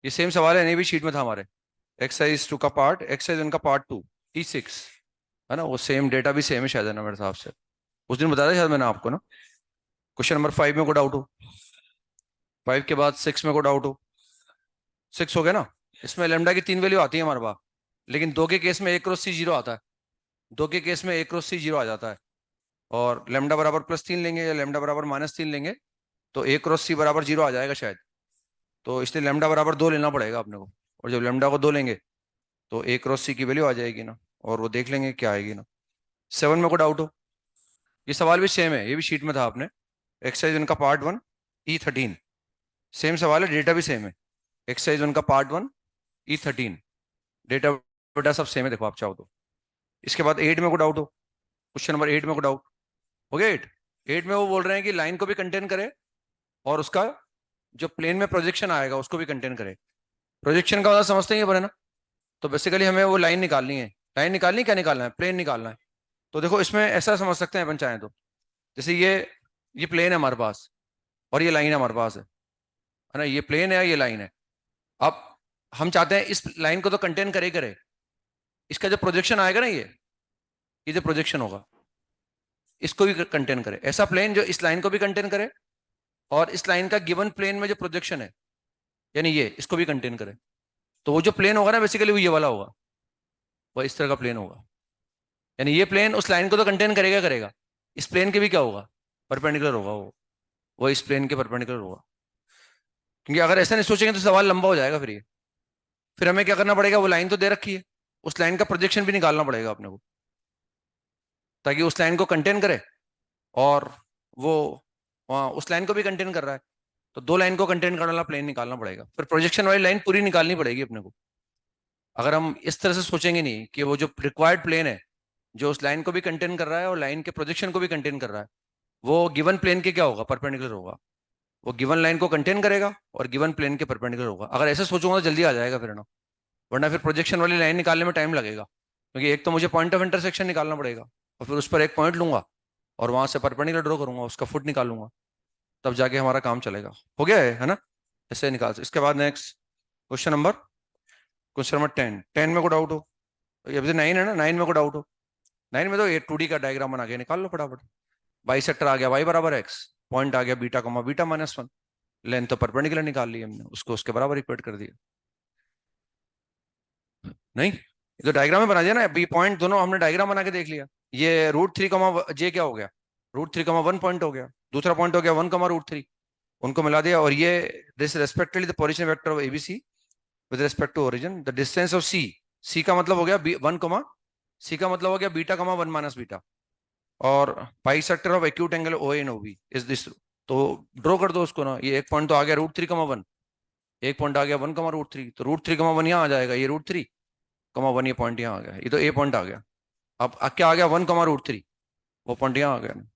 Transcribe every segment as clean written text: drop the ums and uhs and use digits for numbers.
ये सेम सवाल है, नहीं भी शीट में था हमारे, एक्सरसाइज 2 का पार्ट, एक्सरसाइज 1 का पार्ट 2, T6, है ना, वो सेम डेटा भी सेम है शायद, है ना मेरे हिसाब से। उस दिन बताया था शायद मैंने आपको ना। क्वेश्चन नंबर 5 में को डाउट हो, 5 के बाद 6 में को डाउट हो। 6 हो गया ना। इसमें लेमडा की 3 वैल्यू आती है हमारे पास, लेकिन 2 के केस में ए क्रॉस सी जीरो आता है। 2 के केस में ए क्रॉस सी जीरो आ जाता है। और लेमडा बराबर +3 लेंगे या लेमडा बराबर -3 लेंगे तो ए क्रॉस सी बराबर जीरो आ जाएगा शायद। तो इसलिए लेमडा बराबर 2 लेना पड़ेगा अपने को। और जब लेमडा को 2 लेंगे तो ए क्रॉस सी की वैल्यू आ जाएगी ना, और वो देख लेंगे क्या आएगी ना। 7 में को डाउट हो, ये सवाल भी सेम है, ये भी शीट में था आपने। एक्सरसाइज इनका पार्ट 1, E13, सेम सवाल है, डेटा भी सेम है। एक्सरसाइज इनका पार्ट 1, E13, डेटा बेटा सब सेम है, देखो आप चाहो तो। इसके बाद 8 में को डाउट हो, क्वेश्चन नंबर 8 में को डाउट हो गया। 8 में वो बोल रहे हैं कि लाइन को भी कंटेन करे और उसका जो प्लेन में प्रोजेक्शन आएगा उसको भी कंटेन करे। प्रोजेक्शन का मतलब समझते ही है ना। तो बेसिकली हमें वो लाइन निकालनी है। लाइन निकालनी, क्या निकालना है, प्लेन निकालना है। तो देखो इसमें ऐसा समझ सकते हैं अपन चाहें तो, जैसे ये प्लेन है हमारे पास और ये लाइन हमारे पास है ना, ये प्लेन है, ये लाइन है। अब हम चाहते हैं इस लाइन को तो कंटेन करे ही करे, इसका जो प्रोजेक्शन आएगा ना, ये जो प्रोजेक्शन होगा इसको भी कंटेन करे। ऐसा प्लेन जो इस लाइन को भी कंटेन करे और इस लाइन का गिवन प्लेन में जो प्रोजेक्शन है, यानी ये इसको भी कंटेन करे। तो वो जो प्लेन होगा ना बेसिकली वो ये वाला होगा, वो इस तरह का प्लेन होगा। यानी ये प्लेन उस लाइन को तो कंटेन करेगा करेगा, इस प्लेन के भी क्या होगा, परपेंडिकुलर होगा वो इस प्लेन के परपेंडिकुलर होगा। क्योंकि अगर ऐसा नहीं सोचेंगे तो सवाल लंबा हो जाएगा फिर ये। फिर हमें क्या करना पड़ेगा, वो लाइन तो दे रखी है, उस लाइन का प्रोजेक्शन भी निकालना पड़ेगा अपने को, ताकि उस लाइन को कंटेन करे और वो वहाँ उस लाइन को भी कंटेन कर रहा है। तो 2 लाइन को कंटेन करने वाला प्लेन निकालना पड़ेगा, फिर प्रोजेक्शन वाली लाइन पूरी निकालनी पड़ेगी अपने को। अगर हम इस तरह से सोचेंगे नहीं कि वो जो रिक्वायर्ड प्लेन है जो उस लाइन को भी कंटेन कर रहा है और लाइन के प्रोजेक्शन को भी कंटेन कर रहा है, वो गिवन प्लेन के क्या होगा, परपेंडिकुलर होगा। वो गिवन लाइन को कंटेन करेगा और गिवन प्लेन के परपेंडिकुलर होगा। अगर ऐसे सोचूंगा तो जल्दी आ जाएगा फिर ना, वरना फिर प्रोजेक्शन वाली लाइन निकालने में टाइम लगेगा। क्योंकि एक तो मुझे पॉइंट ऑफ इंटरसेक्शन निकालना पड़ेगा और फिर उस पर एक पॉइंट लूंगा और वहां से परपेंडिकुलर ड्रॉ करूंगा, उसका फुट निकालूंगा, तब जाके हमारा काम चलेगा। हो गया है ना। ऐसे निकाल सकते। इसके बाद नेक्स्ट क्वेश्चन नंबर 10। 10 में को डाउट हो, ये अभी 9 है ना, 9 में को डाउट हो। 9 में तो ये 2D का डायग्राम बना के निकाल लो फटाफट। बाइसेक्टर आ गया y बराबर x, पॉइंट आ गया बीटा कॉमा बीटा -1, लेंथ तो परपेंडिकुलर निकाल ली हमने, उसको उसके बराबर इक्वेट कर दिया। नहीं, ये तो डायग्राम में बना दिया ना, अभी पॉइंट दोनों हमने डायग्राम बना के देख लिया। ये √3, क्या हो गया, √3, 1 पॉइंट हो गया, दूसरा पॉइंट हो गया 1, √3, उनको मिला दिया। और ये this respectively the position vector of ABC with respect to origin, the distance of C का मतलब हो गया 1, सी का मतलब हो गया बीटा कमा 1 - बीटा, और bisector of acute angle O N O B is this. तो ड्रॉ कर दो उसको ना, ये एक पॉइंट तो आ गया √3, 1, एक पॉइंट आ गया 1, √3, तो √3, 1 यहाँ आ जाएगा, ये √3, 1 ये पॉइंट यहाँ आ गया, ये तो ए पॉइंट आ गया। अब क्या आ गया 1, √3, वो पॉइंट यहाँ आ गया ना,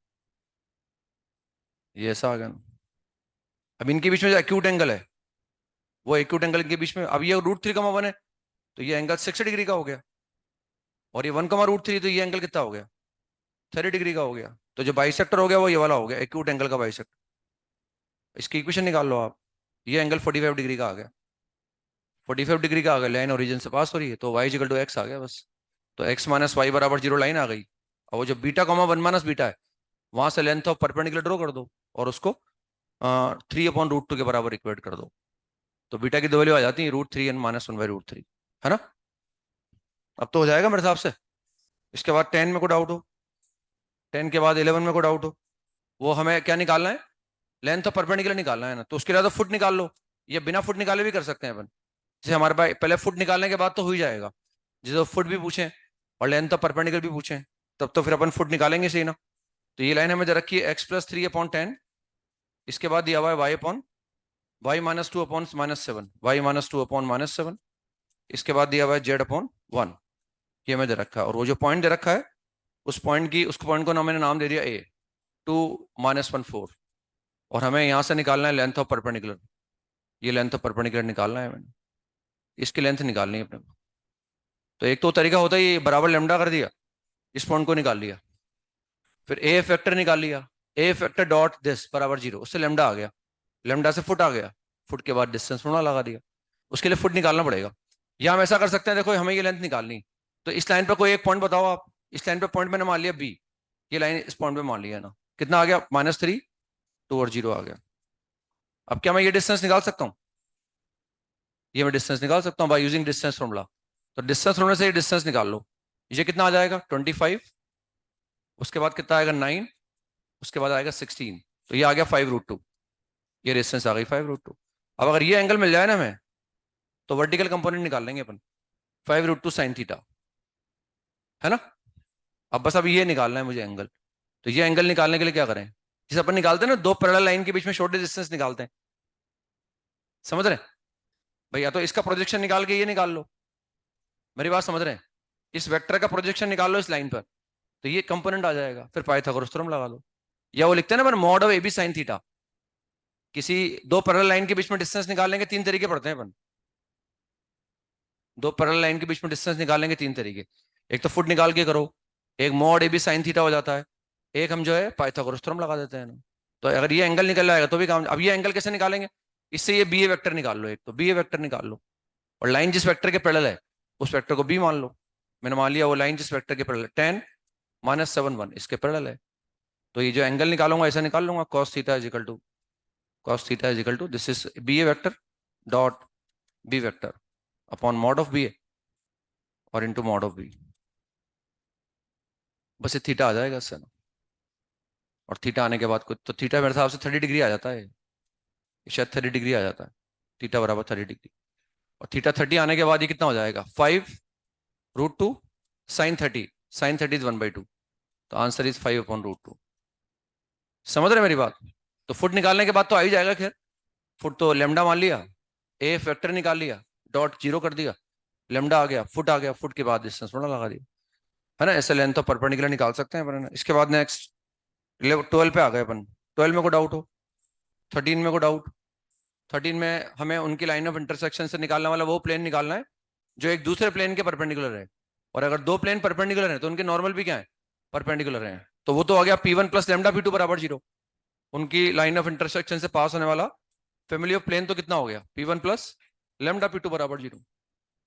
ये ऐसा आ गया ना। अब इनके बीच में जो एक्यूट एंगल है, वो एक्यूट एंगल के बीच में, अब ये √3, 1 है तो ये एंगल 60 डिग्री का हो गया, और ये 1, √3 तो ये एंगल कितना हो गया, 30 डिग्री का हो गया। तो जो बाइसेक्टर हो गया वो ये वाला हो गया, एक्यूट एंगल का बाइसेक्टर। इसकी इक्वेशन निकाल लो आप, ये एंगल 45 डिग्री का आ गया, 45 डिग्री का आ गया, लाइन ओरिजिन से पास हो रही है, तो y = x आ गया बस। तो x - y = 0 लाइन आ गई। और वो जो बीटा कॉमा 1 - बीटा है, वहां से लेंथ ऑफ परपेंडिकुलर ड्रॉ कर दो और उसको 3/√2 के बराबर इक्वेट कर दो, तो बीटा की दो वैल्यू आ जाती है √3 and -1/√3, है ना। अब तो हो जाएगा मेरे हिसाब से। इसके बाद 10 में को डाउट हो, 10 के बाद 11 में को डाउट हो, वो हमें क्या निकालना है, लेंथ ऑफ परपेंडिकुलर निकालना है ना, तो उसके लिए तो फुट निकाल लो, या बिना फुट निकाले भी कर सकते हैं अपन। जैसे हमारे पास पहले फुट निकालने के बाद तो हो ही जाएगा, जैसे फुट भी पूछे और लेंथ ऑफ परपेंडिकुलर भी पूछे, तब तो फिर अपन फुट निकालेंगे सही ना। तो ये लाइन हमें दे रखी है x + 3/10, इसके बाद दिया हुआ है y -2/-7, y -2/-7, इसके बाद दिया हुआ है z/1, ये हमें दे रखा है। और वो जो पॉइंट दे रखा है उस पॉइंट को ना मैंने नाम दे दिया a, 2 -1 4, और हमें यहां से निकालना है लेंथ ऑफ परपेंडिकुलर। ये लेंथ ऑफ परपेंडिकुलर निकालना है मैंने, इसकी लेंथ निकालनी है अपने को। तो एक तो तरीका होता है ये बराबर लेमडा कर दिया, इस पॉइंट को निकाल लिया, फिर ए फैक्टर निकाल लिया, ए फैक्टर डॉट दिस बराबर 0, उससे लेमडा आ गया, लेमडा से फुट आ गया, फुट के बाद डिस्टेंस फॉर्मूला लगा दिया। उसके लिए फुट निकालना पड़ेगा। या हम ऐसा कर सकते हैं, देखो हमें ये लेंथ निकालनी, तो इस लाइन पर कोई एक पॉइंट बताओ आप। इस लाइन पे पॉइंट मैंने मान लिया बी, ये लाइन इस पॉइंट पे मान लिया ना, कितना आ गया -3, 2 और 0 आ गया। अब क्या मैं ये डिस्टेंस निकाल सकता हूँ? ये मैं डिस्टेंस निकाल सकता हूँ बाय यूजिंग डिस्टेंस फॉर्मूला। तो डिस्टेंस फॉर्मूला से ये डिस्टेंस निकाल लो। ये कितना आ जाएगा 25, उसके बाद कितना आएगा 9, उसके बाद आएगा 16, तो ये आ गया 5√2। ये डिस्टेंस आ गई 5√2। अब अगर ये एंगल मिल जाए ना हमें, तो वर्टिकल कंपोनेंट निकाल लेंगे अपन, 5√2 sin थीटा, है ना। अब बस अब ये निकालना है मुझे एंगल। तो ये एंगल निकालने के लिए क्या करें, जैसे अपन निकालते हैं ना दो पैरेलल लाइन के बीच में शॉर्टेस्ट डिस्टेंस निकालते हैं, समझ रहे हैं भाई। या तो इसका प्रोजेक्शन निकाल के ये निकाल लो, मेरी बात समझ रहे हैं। इस वेक्टर का प्रोजेक्शन निकाल लो इस लाइन पर, तो ये कंपोनेंट आ जाएगा, फिर पाइथागोरस थ्योरम लगा लो। या वो लिखते हैं ना mod of A B sine theta. किसी दो पैरेलल लाइन के बीच में डिस्टेंस निकालने के तीन तरीके पड़ते हैं अपन। दो पैरेलल लाइन के बीच में डिस्टेंस निकालने के तीन तरीके, एक तो फुट निकाल के करो, एक mod A B sine theta हो जाता है, एक हम जो है पाइथागोरस थ्योरम लगा देते हैं ना। तो अगर ये एंगल निकल जाएगा तो भी काम। अब ये एंगल कैसे निकालेंगे, इससे ये बी ए वेक्टर निकाल लो, एक तो बी ए वेक्टर निकाल लो, और लाइन जिस वेक्टर के पैरेलल है उस वेक्टर को बी मान लो। मैंने मान लिया वो लाइन जिस वेक्टर के पैरेलल 10 -7 1 इसके पैरेलल है। तो ये जो एंगल निकालूंगा ऐसा निकाल लूंगा, cos theta is equal to this is B A vector dot B vector upon mod of B A और इंटू मॉड ऑफ बी। बस ये थीटा आ जाएगा इससे ना। और थीटा आने के बाद कुछ तो थीटा मेरे हिसाब से 30 डिग्री आ जाता है, शायद 30 डिग्री आ जाता है, थीटा बराबर 30 डिग्री। और थीटा 30 आने के बाद ये कितना हो जाएगा 5√2 sin 30 इज 1/2। तो आंसर इज 5/√2। समझ रहे मेरी बात। तो फुट निकालने के बाद तो आ ही जाएगा खैर, फुट तो लेमडा मान लिया, ए फैक्टर निकाल लिया, डॉट 0 कर दिया, लेमडा आ गया, फुट आ गया, फुट के बाद डिस्टेंस थोड़ा लगा दिया, है ना। ऐसे लेंथ तो परपेंडिकुलर निकाल सकते हैं अपन। इसके बाद नेक्स्ट 12 पे आ गए अपन। 12 में को डाउट हो, 13 में को डाउट। 13 में हमें उनकी लाइन ऑफ इंटरसेक्शन से निकालने वाला वो प्लेन निकालना है जो एक दूसरे प्लेन के परपेंडिकुलर है। और अगर दो प्लेन परपेंडिकुलर है तो उनके नॉर्मल भी क्या है, परपेंडिकुलर है। तो वो तो आ गया P1 प्लस लेमडा P2 बराबर 0। उनकी लाइन ऑफ इंटरसेक्शन से पास होने वाला फैमिली ऑफ प्लेन तो कितना हो गया P1 प्लस लेमडा P2 बराबर 0।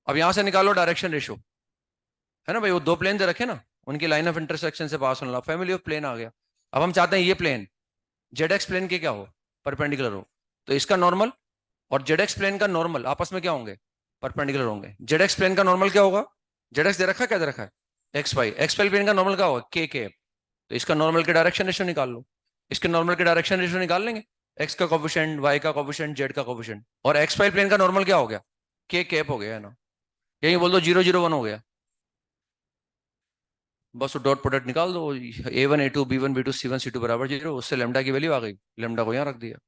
अब यहां से निकालो डायरेक्शन रेशो, है ना भाई। वो दो प्लेन दे रखे ना, उनकी लाइन ऑफ इंटरसेक्शन से पास होने वाला फैमिली ऑफ प्लेन आ गया। अब हम चाहते हैं ये प्लेन जेड एक्स प्लेन के क्या हो, परपेंडिकुलर हो। तो इसका नॉर्मल और जेड एक्स प्लेन का नॉर्मल आपस में क्या होंगे, परपेंडिकुलर होंगे। जेड एक्स प्लेन का नॉर्मल क्या होगा, जेड एक्स दे रखा है, क्या दे रखा है x y, x Y plane का नॉर्मल क्या होगा के। तो इसका नॉर्मल के डायरेक्शन रेशो निकाल लो, इसके नॉर्मल के डायरेक्शन रेशो निकाल लेंगे, एक्स का कोफिशिएंट, वाई का कोफिशिएंट, जेड का कोफिशिएंट। और एक्स वाई प्लेन का नॉर्मल क्या हो गया, के कैप हो गया, है ना। यही बोल दो 0 0 1 हो गया। बस डॉट प्रोडक्ट निकाल दो, A1 A2 B1 B2 C1 C2 बराबर 0। उससे लेमडा की वैल्यू आ गई, लेमडा को यहाँ रख दिया,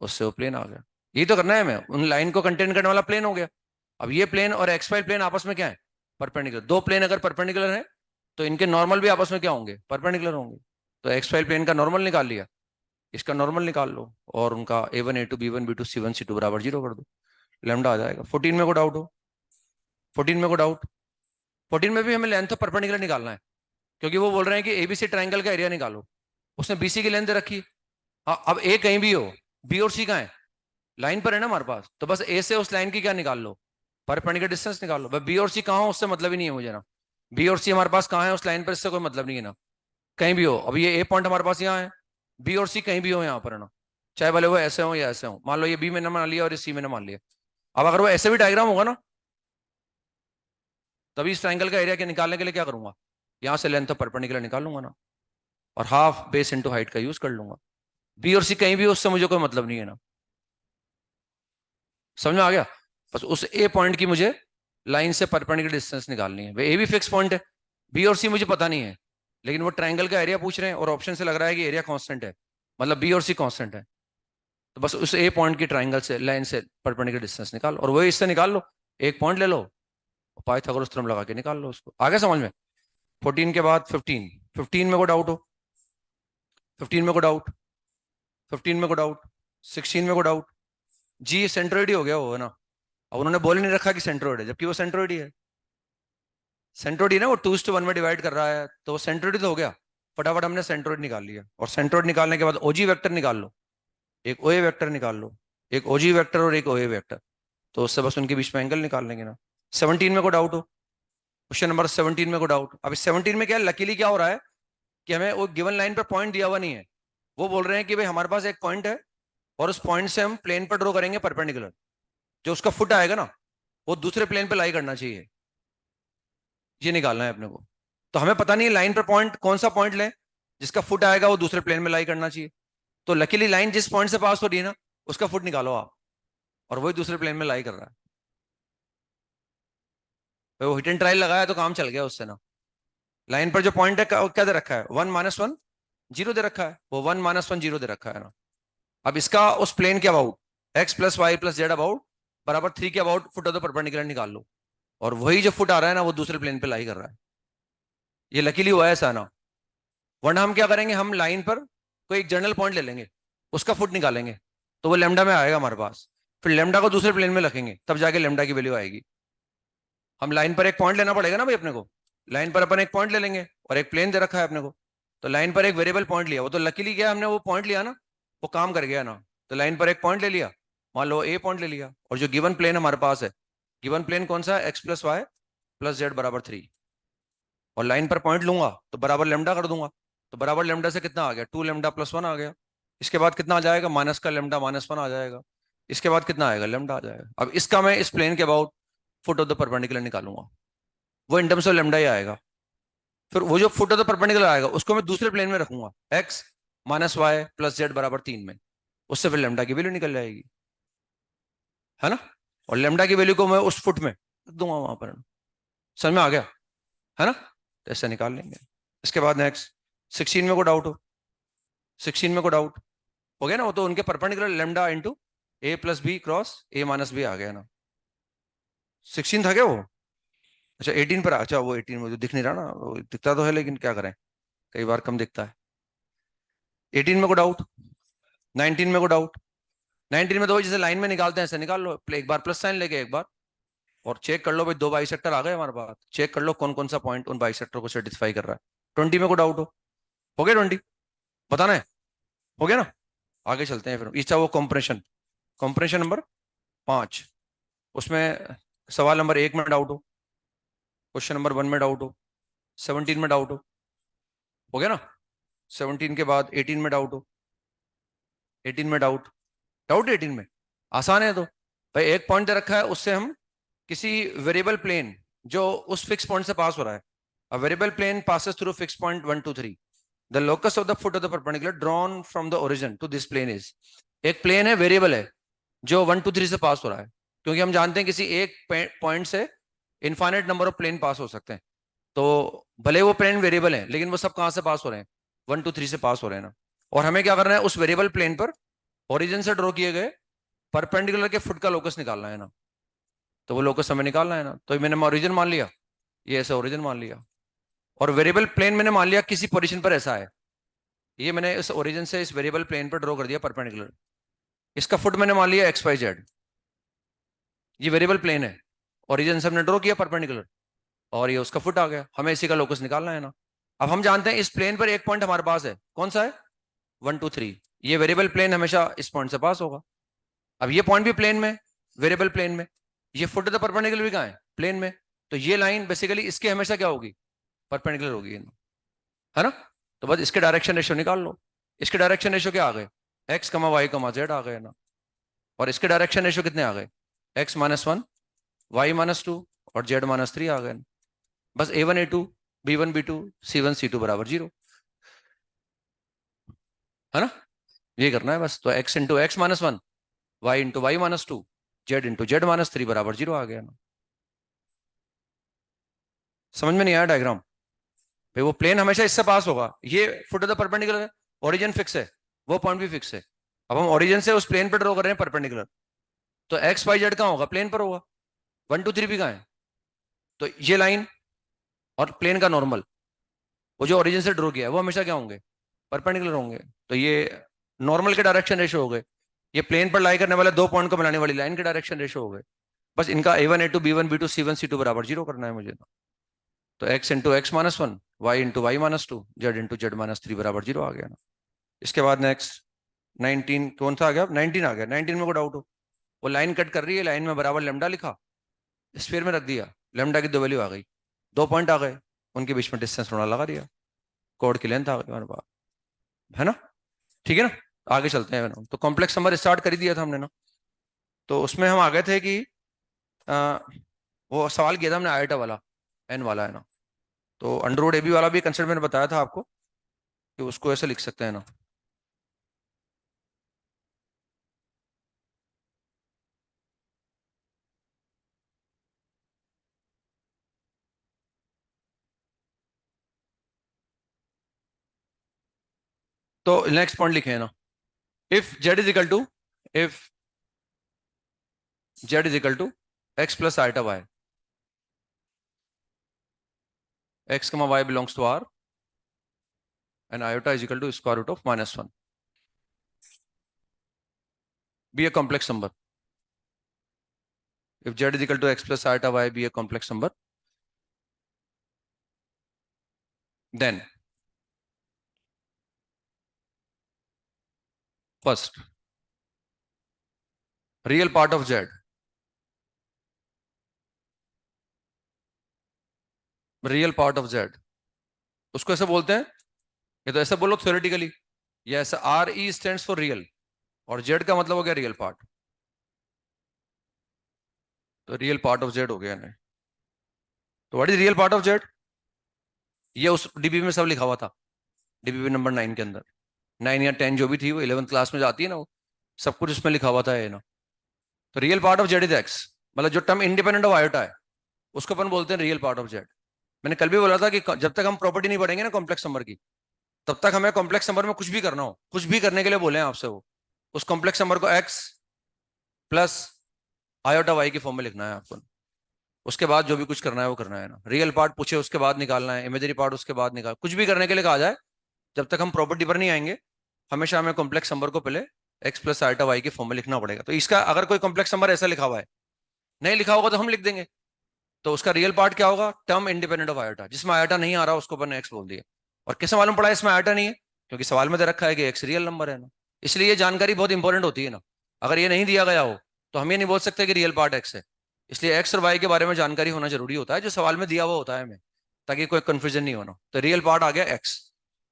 उससे वो प्लेन आ गया। यही तो करना है हमें, उन लाइन को कंटेन करने वाला प्लेन हो गया। अब ये प्लेन और एक्स वाई प्लेन आपस में क्या है, परपेंडिकुलर। दो प्लेन अगर परपेंडिकुलर है तो इनके नॉर्मल भी आपस में क्या होंगे, परपेंडिकुलर होंगे। तो एक्स वाई प्लेन का नॉर्मल निकाल लिया, इसका नॉर्मल निकाल लो, और उनका A1 A2 B1 B2 C1 C2 बराबर 0 कर दो, लेमडा आ जाएगा। 14 में को डाउट हो, 14 में को डाउट। 14 में भी हमें लेंथ ऑफ परपेंडिकुलर निकालना है, क्योंकि वो बोल रहे हैं कि एबीसी ट्राइंगल का एरिया निकालो। उसने बीसी की लेंथ रखी। हाँ, अब ए कहीं भी हो, बी और सी कहाँ है, लाइन पर है ना हमारे पास। तो बस ए से उस लाइन की क्या निकाल लो, परपेंडिकुलर डिस्टेंस निकाल लो। बी और सी कहाँ हो उससे मतलब ही नहीं है मुझे ना, बी और सी हमारे पास कहाँ है उस लाइन पर, इससे कोई मतलब नहीं है ना। कहीं भी हो, अब ये ए पॉइंट हमारे पास यहाँ है, बी और सी कहीं भी हो यहाँ पर, है ना। चाहे भले वो ऐसे हो या ऐसे हो, मान लो ये बी मैंने मान लिया और ये सी मैंने मान लिया। अब अगर वो ऐसे भी डायग्राम होगा ना, तभी इस ट्राइंगल का एरिया के निकालने के लिए क्या करूंगा, यहाँ से लेंथ ऑफ परपेंडिकुलर निकाल लूंगा ना, और हाफ बेस इंटू हाइट का यूज कर लूंगा। बी और सी कहीं भी हो उससे मुझे कोई मतलब नहीं है ना, समझ में आ गया। बस उस ए पॉइंट की मुझे लाइन से परपेंडिकुलर डिस्टेंस निकालनी है। ए भी फिक्स पॉइंट है, बी और सी मुझे पता नहीं है, लेकिन वो ट्राइंगल का एरिया पूछ रहे हैं और ऑप्शन से लग रहा है कि एरिया कांस्टेंट है, मतलब बी और सी कांस्टेंट है। तो बस उस ए पॉइंट की ट्राइंगल से लाइन से परपेंडिकुलर डिस्टेंस निकाल, और वही इससे निकाल लो। एक पॉइंट ले लो, पाइथागोरस थ्योरम लगा के निकाल लो उसको। आगे समझ में। 14 के बाद 15, 15 में को डाउट हो, 15 में को डाउट, 15 में को डाउट, 16 में को डाउट। जी सेंट्रोइड ही हो गया वो, है ना। अब उन्होंने बोल नहीं रखा कि सेंट्रोइड है, जबकि वो सेंट्रोइड ही है। सेंट्रोइड ही ना, वो 2:1 में डिवाइड कर रहा है, तो वो सेंट्रोइड ही तो हो गया। फटाफट हमने सेंट्रोइड निकाल लिया, और सेंट्रोइड निकालने के बाद ओजी वेक्टर निकाल लो, एक ओए वेक्टर निकाल लो, एक ओजी वेक्टर और एक ओए वेक्टर। तो उससे बस उनके बीच में एंगल निकाल लेंगे ना। 17 में को डाउट हो? क्वेश्चन नंबर 17 में को डाउट? अब इस 17 में क्या है, लकीली क्या हो रहा है कि हमें वो गिवन लाइन पे पॉइंट दिया हुआ नहीं है। वो बोल रहे हैं कि भाई हमारे पास एक पॉइंट है और उस पॉइंट से हम प्लेन पर ड्रॉ करेंगे परपेंडिकुलर, जो उसका फुट आएगा ना वो दूसरे प्लेन पे लाई करना चाहिए, ये निकालना है अपने को। तो हमें पता नहीं लाइन पर पॉइंट कौन सा पॉइंट ले जिसका फुट आएगा वो दूसरे प्लेन में लाई करना चाहिए। तो लकीली लाइन जिस पॉइंट से पास हो रही है ना उसका फुट निकालो आप, और वही दूसरे प्लेन में लाई कर रहा है। तो वो हिट एंड ट्रायल लगाया तो काम चल गया उससे ना। लाइन पर जो पॉइंट है क्या दे रखा है, 1 - 1 0 दे रखा है, वो 1 - 1 0 दे रखा है ना। अब इसका उस प्लेन के about x + y + z about बराबर 3 के about foot of the perpendicular निकाल लो, और वही जो फुट आ रहा है ना वो दूसरे प्लेन पे लाई कर रहा है। ये लकीली हुआ है ऐसा ना, वरना हम क्या करेंगे, हम लाइन पर कोई एक जनरल पॉइंट ले लेंगे, उसका फुट निकालेंगे, तो वो लेमडा में आएगा हमारे पास। फिर लेमडा को दूसरे प्लेन में रखेंगे तब जाके लेमडा की वैल्यू आएगी। हम लाइन पर एक पॉइंट लेना पड़ेगा ना भाई अपने को। लाइन पर अपन एक पॉइंट ले लेंगे और एक प्लेन दे रखा है अपने को, तो लाइन पर एक वेरिएबल पॉइंट लिया, वो तो लकीली गया हमने वो पॉइंट लिया ना, वो काम कर गया ना। तो लाइन पर एक पॉइंट ले लिया, मान लो ए पॉइंट ले लिया, और जो गिवन प्लेन हमारे पास है, गिवन प्लेन कौन सा है, x + y + z = 3, और लाइन पर पॉइंट लूंगा तो बराबर लेमडा कर दूंगा, तो बराबर लेमडा से कितना आ गया, 2λ + 1 आ गया। इसके बाद कितना आ जाएगा, माइनस का लेमडा -1 आ जाएगा। इसके बाद कितना आएगा, लेमडा आ जाएगा। अब इसका मैं इस प्लेन के about foot of the perpendicular निकालूंगा, वो इन टर्म्स ऑफ लेमडा ही आएगा। फिर वो जो फुट ऑफ द परपेंडिकुलर आएगा उसको मैं दूसरे प्लेन में रखूंगा, x - y + z = 3 में, उससे फिर लेमडा की वैल्यू निकल जाएगी, है ना। और लेमडा की वैल्यू को मैं उस फुट में रख दूंगा वहां पर। समझ में आ गया, है ना। तो ऐसे निकाल लेंगे। इसके बाद नेक्स्ट 16 में को डाउट हो? 16 में को डाउट हो गया ना, वो तो उनके perpendicular lambda into a + b cross a - b आ गया ना। 16 था क्या वो? अच्छा 18 पर अच्छा वो 18 मुझे दिख नहीं रहा ना, वो दिखता तो है लेकिन क्या करें, कई बार कम दिखता है। 18 में को डाउट? 19 में को डाउट? 19 में तो वही जैसे लाइन में निकालते हैं ऐसे निकाल लो, एक बार प्लस साइन लेके एक बार, और चेक कर लो भाई, दो बाइसेक्टर आ गए हमारे पास, चेक कर लो कौन कौन सा पॉइंट उन बाइसेक्टर को सेटिस्फाई कर रहा है। 20 में को डाउट हो गया 20? बताना है, हो गया ना। आगे चलते हैं फिर, इसका वो कॉम्प्रेशन, कॉम्प्रेशन नंबर 5, उसमें सवाल नंबर 1 में डाउट क्वेश्चन नंबर 1 में डाउट 17 में डाउट हो गया ना। 17 के बाद 18 में डाउट 18 में डाउट, डाउट 18 में आसान है। तो भाई एक पॉइंट दे रखा है, उससे हम किसी वेरिएबल प्लेन जो उस फिक्स पॉइंट से पास हो रहा है, a variable plane passes through fixed point 1 2 3, the locus of the foot of the perpendicular drawn from the origin to this plane is, एक प्लेन है वेरिएबल है जो 1 2 3 से पास हो रहा है, क्योंकि हम जानते हैं किसी एक पॉइंट से इनफाइनाइट नंबर ऑफ प्लेन पास हो सकते हैं। तो भले वो प्लेन वेरिएबल है लेकिन वो सब कहां से पास हो रहे हैं, 1 2 3 से पास हो रहे हैं ना। और हमें क्या करना है, उस वेरिएबल प्लेन पर ओरिजिन से ड्रॉ किए गए परपेंडिकुलर के फुट का लोकस निकालना है ना। तो वो लोकस हमें निकालना है ना, तो मैंने ओरिजिन मान लिया, ये ऐसा ओरिजिन मान लिया, और वेरिएबल प्लेन मैंने मान लिया किसी पोजीशन पर ऐसा है, ये मैंने इस ओरिजिन से इस वेरिएबल प्लेन पर ड्रॉ कर दिया परपेंडिकुलर। इसका फुट मैंने मान लिया XYZ, ये वेरिएबल प्लेन है, ओरिजिन से हमने ड्रॉ किया परपेंडिकुलर, और ये उसका फुट आ गया, हमें इसी का लोकस निकालना है ना। अब हम जानते हैं इस प्लेन पर एक पॉइंट हमारे पास है, कौन सा है, 1 2 3, ये वेरिएबल प्लेन हमेशा इस पॉइंट से पास होगा। अब ये पॉइंट भी प्लेन में, वेरिएबल प्लेन में, ये फुट ऑफ द परपेंडिकुलर भी कहाँ है, प्लेन में, तो ये लाइन बेसिकली इसके हमेशा क्या होगी, परपेंडिकुलर होगी, है ना। तो बस इसके डायरेक्शन रेशियो निकाल लो। इसके डायरेक्शन रेशियो क्या आ गए, x, y, z आ गए ना, और इसके डायरेक्शन रेशियो कितने आ गए, x - 1 y - 2 और z - 3 आ गए। बस a1 a2 b1 b2 c1 c2 = 0, है ना। ये करना है बस। तो x × x - 1 y × y - 2 z × z - 3 = 0 आ गया ना। समझ में नहीं आया डायग्राम भाई, वो प्लेन हमेशा इससे पास होगा, ये फुट ऑफ द परपेंडिकुलर है, ओरिजिन फिक्स है, वो पॉइंट भी फिक्स है। अब हम ओरिजिन से उस प्लेन पर ड्रॉ कर रहे हैं परपेंडिकुलर, तो एक्स वाई जेड कहाँ होगा, प्लेन पर होगा, 1 2 3 भी कहाँ है, तो ये लाइन और प्लेन का नॉर्मल, वो जो ओरिजिन से ड्रॉ किया है वो हमेशा क्या होंगे, परपेंडिकुलर होंगे। तो ये नॉर्मल के डायरेक्शन रेशो हो गए, ये प्लेन पर लाई करने वाले दो पॉइंट को मिलाने वाली लाइन के डायरेक्शन रेशो हो गए। बस इनका a1 a2 b1 b2 c1 c2 = 0 करना है मुझे। तो x × x - 1 y × y - 2 z × z - 3 = 0 आ गया ना। इसके बाद नेक्स्ट 19 कौन सा आ गया, 19 आ गया। 19 में को डाउट वो लाइन कट कर रही है, लाइन में बराबर लेमडा लिखा, स्फीयर में रख दिया, लेमडा की 2 वैल्यू आ गई, 2 पॉइंट आ गए, उनके बीच में डिस्टेंस थोड़ा लगा दिया, कोड की लेंथ आ गई हमारे पास, है ना? ठीक है ना? आगे चलते हैं ना, तो कॉम्प्लेक्स नंबर स्टार्ट कर ही दिया था हमने ना। तो उसमें हम आ गए थे कि आ, वो सवाल किया था हमने आयोटा वाला, एन वाला, है ना? तो अंडर रूट एबी वाला भी कंसेप्ट मैंने बताया था आपको कि उसको ऐसे लिख सकते हैं ना। तो नेक्स्ट पॉइंट लिखे है ना, if Z is equal to, if Z is equal to x plus iota Y, X comma Y belongs to R and iota is equal to square root of -1, be a complex number. If z is equal to x plus iota y be a complex number, then first real part of z, real part of z, उसको ऐसे बोलते हैं, ये तो ऐसे बोलो theoretically, या ऐसा R E stands for real, और जेड का मतलब हो गया रियल पार्ट, तो रियल पार्ट ऑफ जेड हो गया ना। तो what is real part of z? ये उस डीबी में सब लिखा हुआ था, डीबी नंबर 9 के अंदर, 9 या 10 जो भी थी वो 11th क्लास में जाती है ना, वो सब कुछ उसमें लिखा हुआ था, ये ना। तो real part of Z is x, मतलब जो टर्म इंडिपेंडेंट ऑफ आयोटा है उसको अपन बोलते हैं रियल पार्ट ऑफ जेड। मैंने कल भी बोला था कि जब तक हम प्रॉपर्टी नहीं पढ़ेंगे ना कॉम्प्लेक्स नंबर की, तब तक हमें कॉम्प्लेक्स नंबर में कुछ भी करना हो, कुछ भी करने के लिए बोले हैं आपसे, वो उस कॉम्प्लेक्स नंबर को एक्स प्लस आयोटा वाई के फॉर्म में लिखना है आपको, उसके बाद जो भी कुछ करना है वो करना है ना। रियल पार्ट पूछे उसके बाद निकालना है, इमेजरी पार्ट उसके बाद निकाल, कुछ भी करने के लिए कहा जाए, जब तक हम प्रॉपर्टी पर नहीं आएंगे हमेशा हमें कॉम्प्लेक्स नंबर को पहले एक्स प्लस आयोटा वाई के फॉर्म में लिखना पड़ेगा। तो इसका अगर कोई कॉम्प्लेक्स नंबर ऐसा लिखा हुआ है, नहीं लिखा होगा तो हम लिख देंगे, तो उसका रियल पार्ट क्या होगा? टर्म इंडिपेंडेंट ऑफ आयोटा, जिसमें आयोटा नहीं आ रहा उसको अपन ने एक्स बोल दिया। और कैसे मालूम पड़ा इसमें आयोटा नहीं है? क्योंकि सवाल में दे रखा है कि एक्स रियल नंबर है ना, इसलिए ये जानकारी बहुत इंपॉर्टेंट होती है ना। अगर ये नहीं दिया गया हो तो हम ये नहीं बोल सकते कि रियल पार्ट एक्स है, इसलिए एक्स और वाई के बारे में जानकारी होना जरूरी होता है, जो सवाल में दिया हुआ होता है हमें, ताकि कोई कंफ्यूजन नहीं होना। तो रियल पार्ट आ गया एक्स।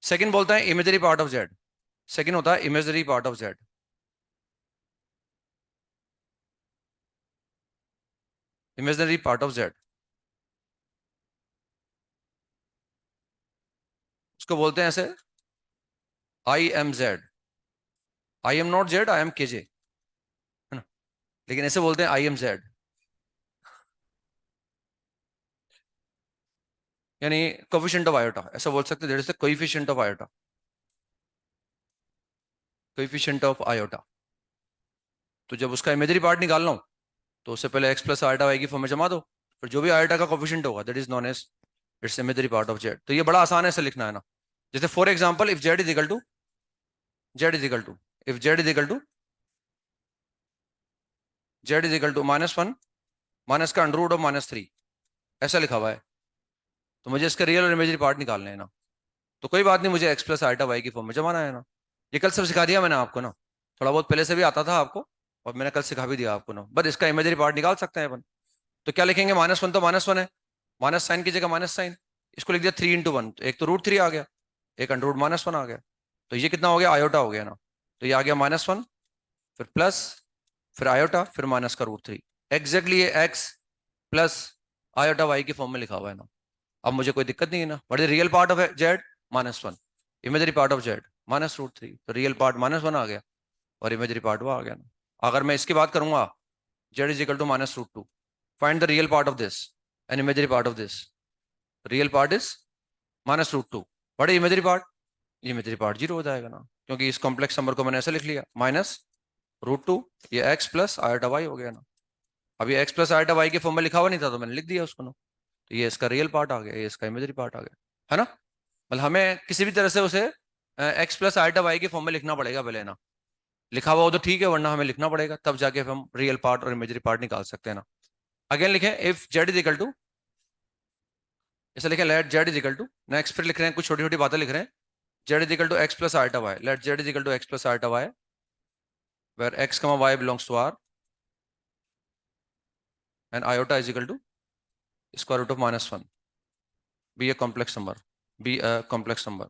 सेकंड बोलता है imaginary part of Z, second होता है imaginary part of Z, imaginary part of Z, उसको बोलते हैं ऐसे, I am Z, I am not Z, I am के जे, है ना? लेकिन ऐसे बोलते हैं आई एम जेड, यानी कोफिशिएंट ऑफ आयोटा, ऐसा बोल सकते हैं, जैसे coefficient of iota, coefficient of iota. तो जब उसका इमेजरी पार्ट निकालना हो तो उससे पहले एक्स प्लस आयोटा वाई की फॉर्म में जमा दो, फिर जो भी आयोटा का कोफिशिएंट होगा that is known as its imaginary part of z. तो ये बड़ा आसान है ऐसे लिखना, है ना। जैसे for example if Z is equal to, z is equal to, if Z is equal to, z is equal to -1 minus का अंडर रूट ऑफ -3, ऐसा लिखा हुआ है, तो मुझे इसका रियल और इमेजरी पार्ट निकालना है ना। तो कोई बात नहीं, मुझे एक्स प्लस आयोटा वाई की फॉर्म में जमाना है ना। ये कल सब सिखा दिया मैंने आपको ना, थोड़ा बहुत पहले से भी आता था आपको, और मैंने कल सिखा भी दिया आपको ना, बस इसका इमेजरी पार्ट निकाल सकते हैं अपन। तो क्या लिखेंगे? -1 तो -1 है, माइनस साइन की जगह माइनस साइन, इसको लिख दिया 3 × 1, तो एक तो √3 आ गया, एक अंडर रूट -1 आ गया, तो ये कितना हो गया? आयोटा हो गया ना। तो ये आ गया -1, फिर प्लस, फिर आयोटा, फिर माइनस का √3, एग्जैक्टली ये एक्स प्लस आयोटा वाई की फॉर्म में लिखा हुआ है ना। अब मुझे कोई दिक्कत नहीं है ना। But real part of Z -1, imaginary part of Z -√3, तो रियल पार्ट -1 आ गया और इमेजरी पार्ट वो आ गया ना। अगर मैं इसकी बात करूंगा, z is equal to -√2, find the real part of this and imaginary part of this, real part is -√2, but imaginary part, imaginary part 0 हो जाएगा ना, क्योंकि इस कॉम्प्लेक्स नंबर को मैंने ऐसे लिख लिया -√2, ये एक्स प्लस आयोटा वाई हो गया ना। अब ये एक्स प्लस आयोटा वाई के फॉर्म में लिखा हुआ नहीं था तो मैंने लिख दिया उसको ना, तो ये इसका रियल पार्ट आ गया, ये इसका इमेजरी पार्ट आ गया, है ना। मतलब हमें किसी भी तरह से उसे एक्स प्लस आयोटा वाई के फॉर्म में लिखना पड़ेगा पहले ना, लिखा हुआ हो तो ठीक है, वरना हमें लिखना पड़ेगा, तब जाके हम रियल पार्ट और इमेजरी पार्ट निकाल सकते हैं ना। अगेन लिखें, if Z is equal to, ऐसे लिखें, let Z is equal to, next फिर लिख रहे हैं कुछ छोटी छोटी बातें लिख रहे हैं, Z is equal to x plus iota Y, let Z is equal to x plus iota Y, where X comma Y belongs to R and iota is equal to square root of -1. Be a complex number. Be a complex number.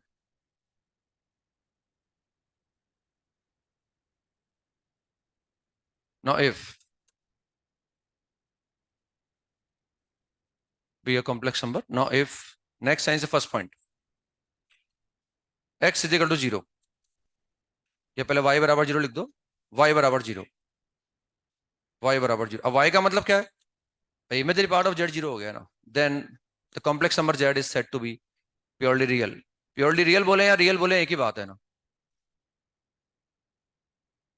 Now if be a complex number. Now if next sign is the first point. X is equal to 0. ये पहले y बराबर 0 लिख दो. Y बराबर 0. Y बराबर 0. अब y का मतलब क्या है? Imaginary part of z 0 हो गया ना. Then the complex number z is said to be purely real. Purely real बोले या real बोले एक ही बात है ना.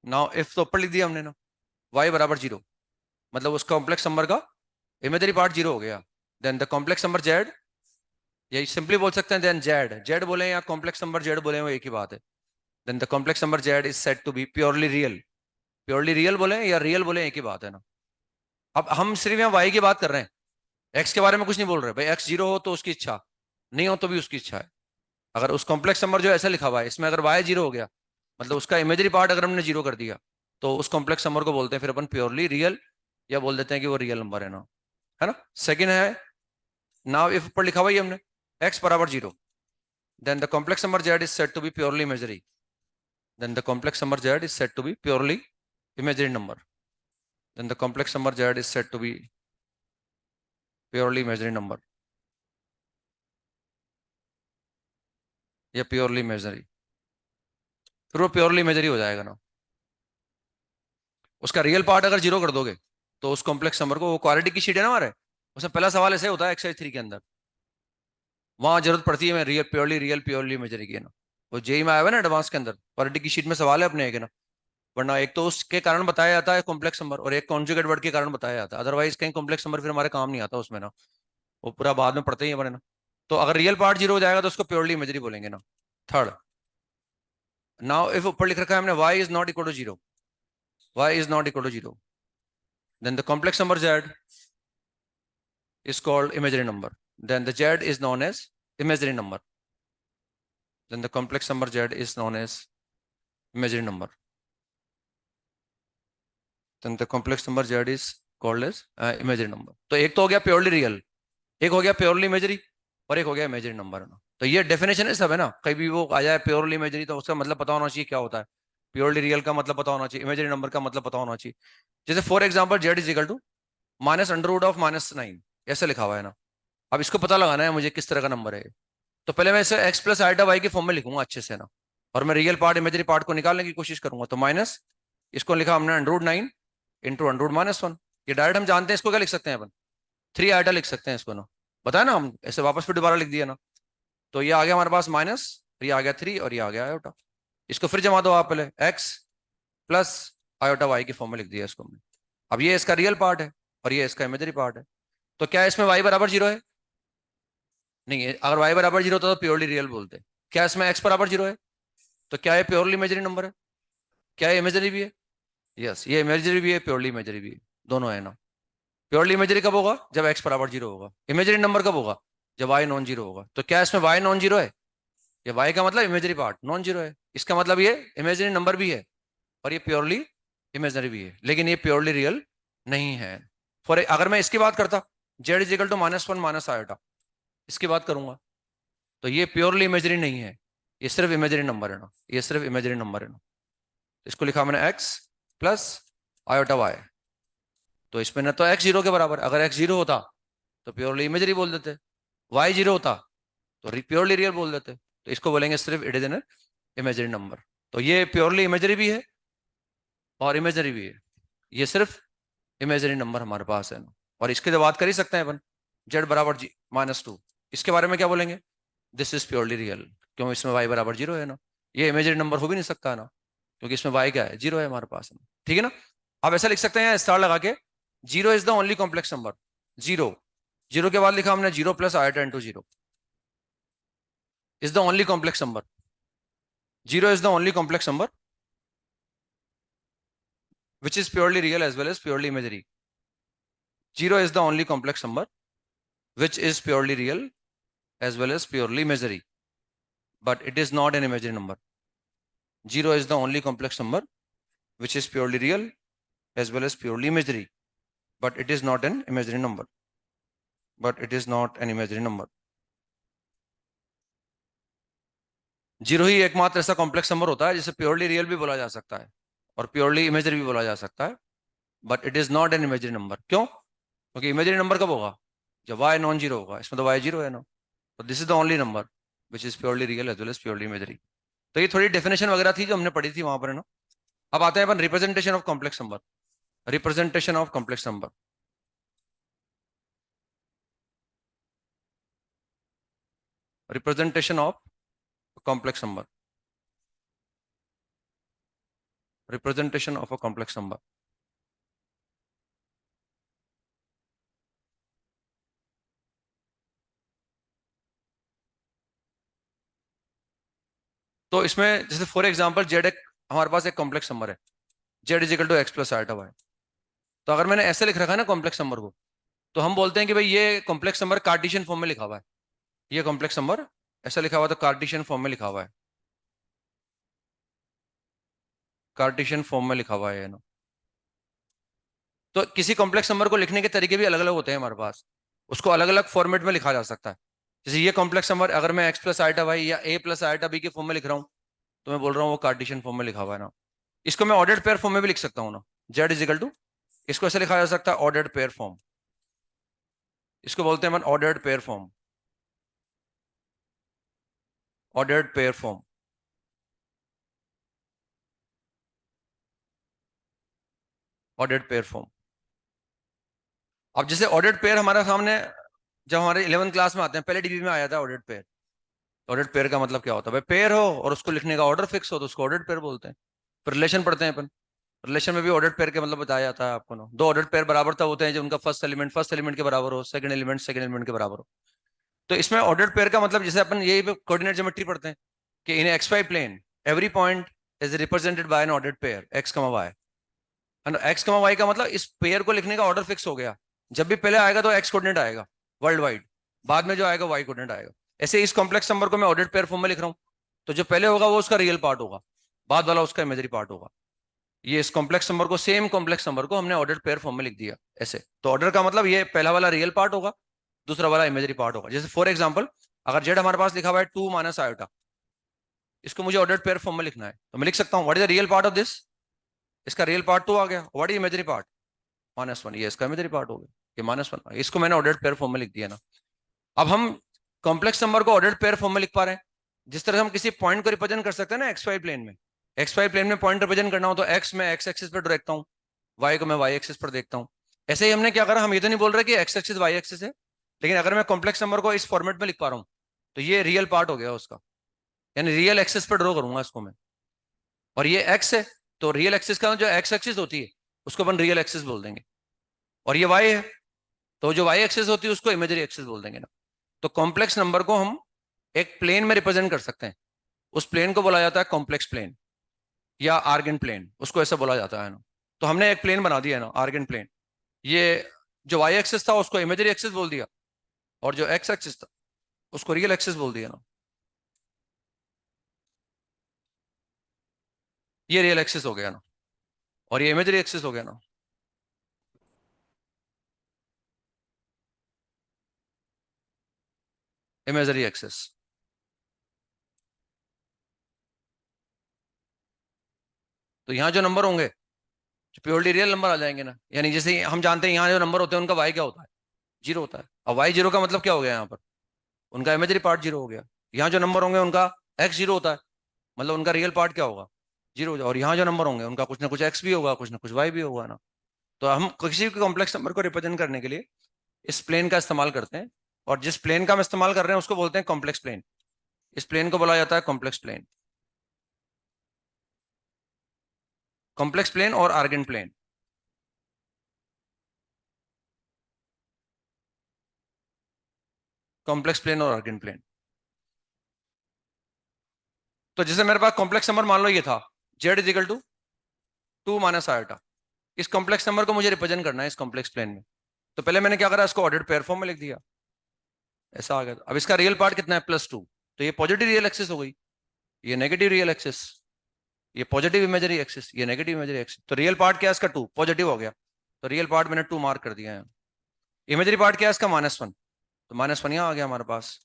Now if तो ऊपर लिख दिया हमने ना. Y बराबर 0. मतलब उस कॉम्प्लेक्स नंबर का इमेजरी पार्ट 0 हो गया. Then the complex number z, यही सिंपली बोल सकते हैं देन z बोले या कॉम्प्लेक्स नंबर z बोले वो एक ही बात है. Then the complex number z is said to be purely real. Purely real बोले या रियल बोले एक ही बात है ना. अब हम सिर्फ यहाँ y की बात कर रहे हैं, x के बारे में कुछ नहीं बोल रहे. भाई x 0 हो तो उसकी इच्छा, नहीं हो तो भी उसकी इच्छा है. अगर उस कॉम्प्लेक्स नंबर जो ऐसा लिखा हुआ है इसमें अगर y 0 हो गया मतलब उसका इमेजरी पार्ट अगर हमने 0 कर दिया तो उस कॉम्प्लेक्स नंबर को बोलते हैं फिर अपन प्योरली रियल, या बोल देते हैं कि वो रियल नंबर है ना. है ना. सेकंड है नाउ इफ ऊपर लिखा हुआ है हमने x बराबर 0, then the complex number z is said to be purely imaginary. Then the complex number z is said to be purely imaginary number. Then the complex number z is said to be purely imaginary number. या purely imaginary, फिर वो purely imaginary हो जाएगा ना. उसका real part अगर 0 कर दोगे तो उस कॉम्प्लेक्स नंबर को, वो क्वालिटी की शीट है ना हमारे, उसमें पहला सवाल ऐसे होता है एक्सरसाइज 3 के अंदर. वहां जरूरत पड़ती है मैं रियल प्योरली इमेजनरी की है ना. वो जेई में आया हुआ ना एडवांस के अंदर, क्वालिटी की शीट में सवाल है अपने एक है ना. वरना एक तो उसके कारण बताया जाता है कॉम्प्लेक्स नंबर और एक कॉन्जुगेट वर्ड के कारण बताया जाता है. अदरवाइज कहीं कॉम्प्लेक्स नंबर फिर हमारे काम नहीं आता उसमें ना, वो पूरा बाद में पढ़ते ही है ना. तो अगर रियल पार्ट 0 हो जाएगा तो उसको प्योरली इमेजरी बोलेंगे ना. थर्ड, नाउ इफ ऊपर लिख रखा है हमने y is not equal to 0, y is not equal to 0, then the complex number z is called imaginary number. Then the z is known as imaginary number. Then the complex number z is known as imaginary number. Then the complex number z is called as imaginary number. तो एक तो हो गया purely real, एक हो गया purely imagery, और एक हो गया इमेजरी नंबर है ना. तो ये डेफिनेशन है सब है ना. कहीं भी वो आ जाए प्योरली इमेजरी तो उसका मतलब पता होना चाहिए क्या होता है. प्योरली रियल का मतलब पता होना चाहिए, इमेजरी नंबर का मतलब पता होना चाहिए. जैसे for example z is equal to -√(-9) ऐसे लिखा हुआ है ना. अब इसको पता लगाना है मुझे किस तरह का नंबर है. तो पहले मैं इसे x प्लस आइटा वाई के फॉर्म में लिखूंगा अच्छे से ना, और मैं रियल पार्ट इमेजरी पार्ट को निकालने की कोशिश करूंगा. तो माइनस, इसको लिखा हमने √9 इंटू √-1. ये डायरेक्ट हम जानते हैं इसको क्या लिख सकते हैं अपन, 3 आइटा लिख सकते हैं इसको ना. बताया ना हम, ऐसे वापस फिर दोबारा लिख दिया ना. तो ये आ गया हमारे पास माइनस, ये आ गया 3 और ये आ गया आयोटा. इसको फिर जमा दो आप, पहले x प्लस आयोटा वाई के फॉर्म में लिख दिया इसको हमने. अब ये इसका रियल पार्ट है और ये इसका इमेजरी पार्ट है. तो क्या इसमें y बराबर 0 है? नहीं है. अगर y बराबर 0 होता तो प्योरली रियल बोलते. क्या इसमें x बराबर 0 है? तो क्या ये प्योरली इमेजरी नंबर है? क्या ये इमेजरी भी है? यस, ये इमेजरी भी है, प्योरली इमेजरी भी है, दोनों है ना. प्योरली इमेजरी कब होगा? जब x बराबर 0 होगा. इमेजरी नंबर कब होगा? जब y नॉन जीरो होगा. तो क्या इसमें y नॉन जीरो है? ये y का मतलब इमेजरी पार्ट नॉन जीरो है. इसका मतलब ये इमेजरी नंबर भी है और ये प्योरली इमेजरी भी है, लेकिन ये प्योरली रियल नहीं है. फॉर अगर मैं इसकी बात करता z is equal to -1 minus iota, इसकी बात करूंगा तो ये प्योरली इमेजरी नहीं है, ये सिर्फ इमेजरी नंबर है ना. ये सिर्फ इमेजरी नंबर है ना. इसको लिखा मैंने x प्लस आयोटा y. तो इसमें ना तो x 0 के बराबर, अगर x 0 होता तो प्योरली इमेजरी बोल देते, y 0 होता तो प्योरली रियल बोल देते. तो इसको बोलेंगे सिर्फ it is an imagery number. तो ये प्योरली इमेजरी भी है और इमेजरी भी है, ये सिर्फ इमेजरी नंबर हमारे पास है ना. और इसकी तो बात कर ही सकते हैं अपन, z बराबर -2, इसके बारे में क्या बोलेंगे? दिस इज प्योरली रियल, क्यों इसमें y बराबर 0 है ना. ये इमेजरी नंबर हो भी नहीं सकता ना, क्योंकि इसमें y क्या है? 0 है हमारे पास. ठीक है ना. आप ऐसा लिख सकते हैं स्टार लगा के, 0 is the only complex number. 0 के बाद लिखा हमने 0 plus iota into 0 is the only complex number. 0 is the only complex number which is purely real as well as purely imaginary. 0 is the only complex number which is purely real as well as purely imaginary, but it is not an imaginary number. 0 is the only complex number which is purely real as well as purely imaginary, but it is not an imaginary number. But it is not an imaginary number. Zero ही एकमात्र ऐसा complex number होता है जिसे purely real भी बोला जा सकता है और प्योरली इमेजरी भी बोला जा सकता है, but it is not an imagery number. क्यों? क्योंकि इमेजरी नंबर कब होगा? जब y नॉन जीरो होगा। इसमें तो y जीरो है ना, तो this is the only number which is purely real as well as purely imaginary. तो ये थोड़ी डेफिनेशन वगैरह थी जो हमने पढ़ी थी वहां पर, है ना। अब आते हैं अपन representation of complex number. Representation of complex number. Representation of complex number. Representation of a complex number. तो इसमें जैसे फॉर एग्जांपल जेड एक हमारे पास एक कॉम्प्लेक्स नंबर है, z is equal to x plus iota y. तो अगर मैंने ऐसे लिख रखा है ना कॉम्प्लेक्स नंबर को, तो हम बोलते हैं कि भाई ये कॉम्प्लेक्स नंबर कार्टेशियन फॉर्म में लिखा हुआ है। ये कॉम्प्लेक्स नंबर ऐसा लिखा हुआ तो कार्टेशियन फॉर्म में लिखा हुआ है। कार्टेशियन फॉर्म में लिखा हुआ है ना। तो किसी कॉम्प्लेक्स नंबर को लिखने के तरीके भी अलग अलग होते हैं हमारे पास, उसको अलग अलग फॉर्मेट में लिखा जा सकता है। जैसे ये कॉम्प्लेक्स नंबर अगर मैं एक्स प्लस आइटा वाई या ए प्लस आइटा बी के फॉर्म में लिख रहा हूँ, तो मैं बोल रहा हूँ वो कार्टेशियन फॉर्म में लिखा हुआ है ना। इसको मैं ऑर्डर्ड पेयर फॉर्म में भी लिख सकता हूँ ना, जेड इज इक्वल टू, इसको ऐसे लिखा जा सकता है ऑर्डर्ड पेयर फॉर्म। इसको बोलते हैं ordered pair form. Ordered pair form. Ordered pair form. अब जैसे ऑर्डर्ड पेयर हमारा सामने जब हमारे 11th क्लास में आते हैं, पहले डीबी में आया था ऑर्डर्ड पेयर। ऑर्डर्ड पेयर का मतलब क्या होता है? भाई पेयर हो और उसको लिखने का ऑर्डर फिक्स हो तो उसको ऑर्डर्ड पेयर बोलते हैं। फिर रिलेशन पढ़ते हैं अपन, रिलेशन में भी ऑर्डर्ड पेयर के मतलब बताया जाता है आपको ना। दो ऑर्डर्ड पेयर बराबर तब होते हैं जब उनका फर्स्ट एलिमेंट के बराबर हो, सेकंड एलिमेंट के बराबर हो। तो इसमें ऑर्डर्ड पेयर का मतलब जैसे अपन यही कोऑर्डिनेट ज्योमेट्री पढ़ते हैं कि in X Y plane every point is represented by an ordered pair X comma Y. X comma Y का मतलब इस पेयर को लिखने का ऑर्डर फिक्स हो गया। जब भी पहले आएगा तो एक्स कोऑर्डिनेट आएगा वर्ल्ड वाइड, बाद में जो आएगा वाई कोऑर्डिनेट आएगा। ऐसे इस कॉम्प्लेक्स नंबर को मैं ऑर्डर्ड पेयर फॉर्म में लिख रहा हूँ, तो जो पहले होगा वो उसका रियल पार्ट होगा, बाद वाला उसका इमेजरी पार्ट होगा। ये इस कॉम्प्लेक्स नंबर को, सेम कॉम्प्लेक्स नंबर को हमने ऑर्डर्ड पेयर फॉर्म में लिख दिया ऐसे। तो ऑर्डर का मतलब ये पहला वाला रियल पार्ट होगा, दूसरा वाला इमेजरी पार्ट होगा। जैसे फॉर एग्जाम्पल अगर जेड हमारे पास लिखा हुआ है 2 माइनस आयोटा, इसको मुझे ऑर्डर्ड पेयर फॉर्म में लिखना है, तो मैं लिख सकता हूँ what is the real part of this. इसका रियल पार्ट 2 आ गया। What is imagery part? -1। ये इसका इमेजरी पार्ट हो गया, ये -1। इसको मैंने ऑर्डर्ड पेयर फॉर्म में लिख दिया ना। अब हम कॉम्प्लेक्स नंबर को ऑर्डर्ड पेयर फॉर्म में लिख पा रहे हैं। जिस तरह हम किसी पॉइंट को रिप्रेजेंट कर सकते हैं ना एक्स वाई प्लेन में, एक्स वाई प्लेन में पॉइंट रिप्रेजेंट करना हो तो एक्स में एक्स एक्सिस पर देखता हूँ, वाई को मैं वाई एक्सिस पर देखता हूँ। ऐसे ही हमने क्या करा, हम ये तो नहीं बोल रहे कि एक्स एक्सिस वाई एक्सिस है, लेकिन अगर मैं कॉम्प्लेक्स नंबर को इस फॉर्मेट में लिख पा रहा हूँ तो ये रियल पार्ट हो गया उसका, यानी रियल एक्सिस पर ड्रॉ करूंगा इसको मैं। और ये एक्स है तो रियल एक्सिस का जो एक्स एक्सिस होती है उसको अपन रियल एक्सिस बोल देंगे। और ये वाई है तो जो वाई एक्सिस होती है उसको इमेजरी एक्सिस बोल देंगे ना। तो कॉम्प्लेक्स नंबर को हम एक प्लेन में रिप्रेजेंट कर सकते हैं, उस प्लेन को बोला जाता है कॉम्प्लेक्स प्लेन या आर्गन प्लेन, उसको ऐसा बोला जाता है ना। तो हमने एक प्लेन बना दिया है ना, आर्गन प्लेन। ये जो वाई एक्सिस था उसको इमेजरी एक्सिस बोल दिया, और जो एक्स एक्सिस था उसको रियल एक्सिस बोल दिया ना। ये रियल एक्सिस हो गया ना, और ये इमेजरी एक्सिस हो गया ना। Imagery axis. तो यहाँ जो नंबर होंगे प्योरली रियल नंबर आ जाएंगे ना। यानी जैसे हम जानते हैं यहाँ जो नंबर होते हैं उनका वाई क्या होता है? जीरो होता है। अब वाई जीरो का मतलब क्या हो गया यहाँ पर? उनका इमेजरी पार्ट जीरो हो गया। यहाँ जो नंबर होंगे उनका एक्स जीरो होता है, मतलब उनका रियल पार्ट क्या होगा? जीरो हो जाए। और यहाँ जो नंबर होंगे उनका कुछ ना कुछ एक्स भी होगा, कुछ ना कुछ वाई भी होगा ना। तो हम किसी भी कॉम्प्लेक्स नंबर को रिप्रेजेंट करने के लिए इस प्लेन का इस्तेमाल करते हैं, और जिस प्लेन का हम इस्तेमाल कर रहे हैं उसको बोलते हैं कॉम्प्लेक्स प्लेन। इस प्लेन को बोला जाता है कॉम्प्लेक्स प्लेन। कॉम्प्लेक्स प्लेन और आर्गन प्लेन। कॉम्प्लेक्स प्लेन और आर्गन प्लेन। तो जैसे मेरे पास कॉम्प्लेक्स नंबर मान लो ये था z is equal to 2 minus iota. इस कॉम्प्लेक्स नंबर को मुझे रिप्रेजेंट करना है इस कॉम्प्लेक्स प्लेन में। तो पहले मैंने क्या करा, इसको ऑर्डर्ड पेयर फॉर्म में लिख दिया, ऐसा आ गया। अब इसका रियल पार्ट कितना है? +2। तो ये पॉजिटिव रियल एक्सिस हो गई, ये नेगेटिव रियल एक्सिस, ये पॉजिटिव इमेजरी एक्सिस, ये नेगेटिव इमेजरी एक्सिस। तो रियल पार्ट क्या है इसका? 2 पॉजिटिव हो गया। तो रियल पार्ट मैंने 2 मार्क कर दिया है। इमेजरी पार्ट क्या है इसका? -1, तो -1 यहाँ आ गया हमारे पास।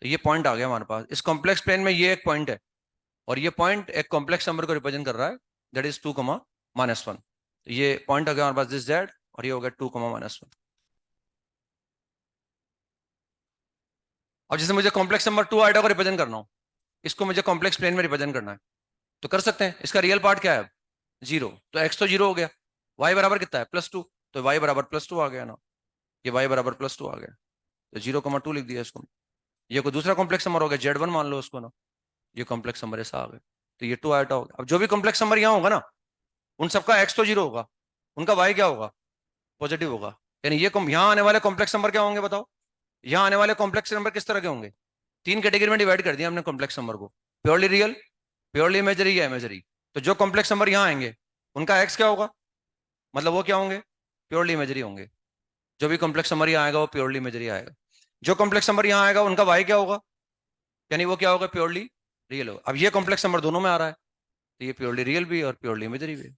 तो ये पॉइंट आ गया हमारे पास। इस कॉम्प्लेक्स प्लेन में ये एक पॉइंट है और ये पॉइंट एक कॉम्प्लेक्स नंबर को रिप्रेजेंट कर रहा है, दैट इज 2, -1। तो ये पॉइंट आ गया हमारे पास दिस जेड, और ये हो गया 2, -1। अब जैसे मुझे कॉम्प्लेक्स नंबर 2 आइटा को रिप्रेजेंट करना हो, इसको मुझे कॉम्प्लेक्स प्लेन में रिप्रेजेंट करना है, तो कर सकते हैं। इसका रियल पार्ट क्या है? 0, तो एक्स तो 0 हो गया। वाई बराबर कितना है? +2, तो वाई बराबर +2 आ गया ना। ये वाई बराबर +2 आ गया, तो 0,2 लिख दिया इसको। ये कोई दूसरा कॉम्प्लेक्स नंबर हो गया, Z1 मान लो उसको ना। ये कॉम्प्लेक्स नंबर ऐसा आ गया, तो ये 2 आइटा हो गया। अब जो भी कॉम्प्लेक्स नंबर यहाँ होगा ना, उन सबका एक्स तो 0 होगा, उनका वाई क्या होगा? पॉजिटिव होगा। यानी ये यहाँ आने वाले कॉम्प्लेक्स नंबर क्या होंगे बताओ? यहाँ आने वाले कॉम्प्लेक्स नंबर किस तरह के होंगे? 3 कैटेगरी में डिवाइड कर दिया हमने कॉम्प्लेक्स नंबर को, प्योरली रियल, प्योरली इमेजरी या इमेजरी। तो जो कॉम्प्लेक्स नंबर यहाँ आएंगे उनका एक्स क्या होगा? मतलब वो क्या होंगे? प्योरली इमेजरी होंगे। जो भी कॉम्प्लेक्स नंबर यहाँ आएगा वो प्योरली इमेजरी आएगा। जो कॉम्प्लेक्स नंबर यहाँ आएगा उनका वाई क्या होगा? यानी वो क्या होगा? प्योरली रियल होगा। अब ये कॉम्प्लेक्स नंबर दोनों में आ रहा है, तो ये प्योरली रियल भी है और प्योरली इमेजरी भी है।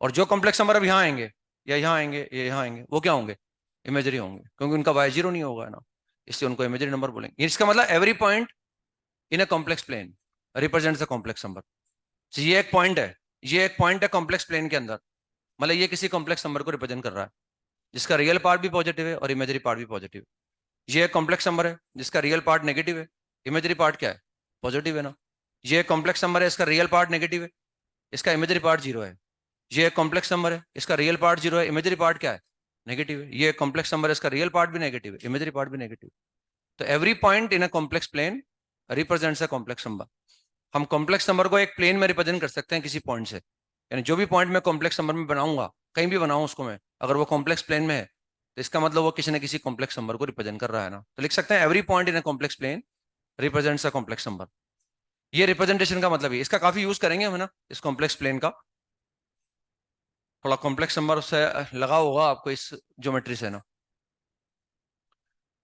और जो कॉम्प्लेक्स नंबर अब यहाँ आएंगे या यहाँ आएंगे या यहाँ आएंगे, वो क्या होंगे? इमेजरी होंगे, क्योंकि उनका वाई 0 नहीं होगा ना, इसलिए उनको इमेजरी नंबर बोलेंगे। इसका मतलब every point in a complex plane represents a complex number. ये एक पॉइंट है, ये एक पॉइंट है कॉम्प्लेक्स प्लेन के अंदर, मतलब ये किसी कॉम्प्लेक्स नंबर को रिप्रेजेंट कर रहा है जिसका रियल पार्ट भी पॉजिटिव है और इमेजरी पार्ट भी पॉजिटिव है। ये एक कॉम्प्लेक्स नंबर है जिसका रियल पार्ट नेगेटिव है, इमेजरी पार्ट क्या है? पॉजिटिव है ना। ये एक कॉम्प्लेक्स नंबर है, इसका रियल पार्ट नेगेटिव है, इसका इमेजरी पार्ट 0 है। ये एक कॉम्प्लेक्स नंबर है, इसका रियल पार्ट 0 है, इमेजरी पार्ट क्या है? नेगेटिव है। ये एक कॉम्प्लेक्स नंबर है, इसका रियल पार्ट भी नेगेटिव है, इमेजरी पार्ट भी नेगेटिव। तो every point in a complex plane represents a complex number. हम कॉम्प्लेक्स नंबर को एक प्लेन में रिप्रेजेंट कर सकते हैं किसी पॉइंट से, यानी जो भी पॉइंट मैं कॉम्प्लेक्स नंबर में बनाऊंगा, कहीं भी बनाऊं उसको मैं, अगर वो कॉम्प्लेक्स प्लेन में है, तो इसका मतलब वो किसी न किसी कॉम्प्लेक्स नंबर को रिप्रेजेंट कर रहा है ना। तो लिख सकते हैं every point in a complex plane represents a complex number. ये रिप्रेजेंटेशन का मतलब है, इसका काफी यूज करेंगे हम ना, इस कॉम्प्लेक्स प्लेन का। थोड़ा कॉम्प्लेक्स नंबर से लगा होगा आपको इस ज्योमेट्री से ना।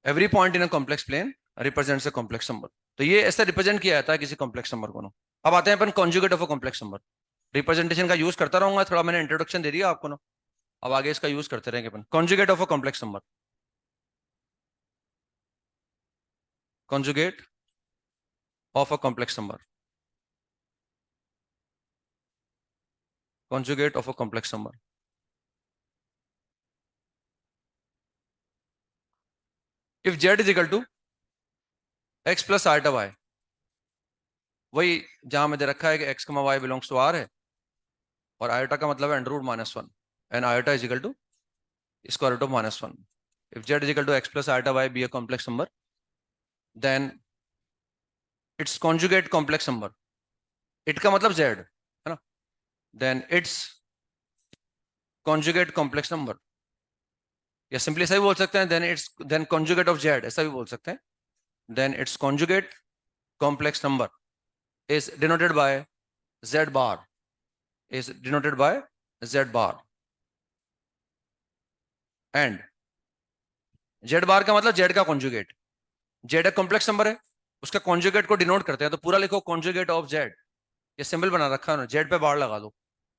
Every point in a complex plane represents a complex number. तो ये ऐसे रिप्रेजेंट किया जाता है किसी कॉम्प्लेक्स नंबर को ना। अब आते हैं अपन conjugate of a complex number. Representation का यूज करता रहूंगा, थोड़ा मैंने इंट्रोडक्शन दे दिया आपको ना, अब आगे इसका यूज करते रहेंगे अपन। Conjugate of a complex number, conjugate of a complex number, conjugate of a complex number. If Z is equal to x plus iota Y, वही जहां मैंने रखा है कि x comma Y belongs to are है, और आयोटा का मतलब है √-1, and iota is equal to square root of -1। If Z is equal to x plus iota y be a complex number, then its conjugate complex number, it का मतलब z है ना, then its conjugate complex number, या simply ऐसा भी बोल सकते हैं देन कॉन्जुगेट ऑफ जेड, ऐसा भी बोल सकते हैं। Then its conjugate complex number is denoted by z bar, is denoted by z bar, and z bar का मतलब z का कॉन्जुगेट। z एक कॉम्प्लेक्स नंबर है, उसका कॉन्जुगेट को डिनोट करते हैं, तो पूरा लिखो कॉन्जुगेट ऑफ z। ये सिंबल बना रखा है ना, z पे बार लगा दो,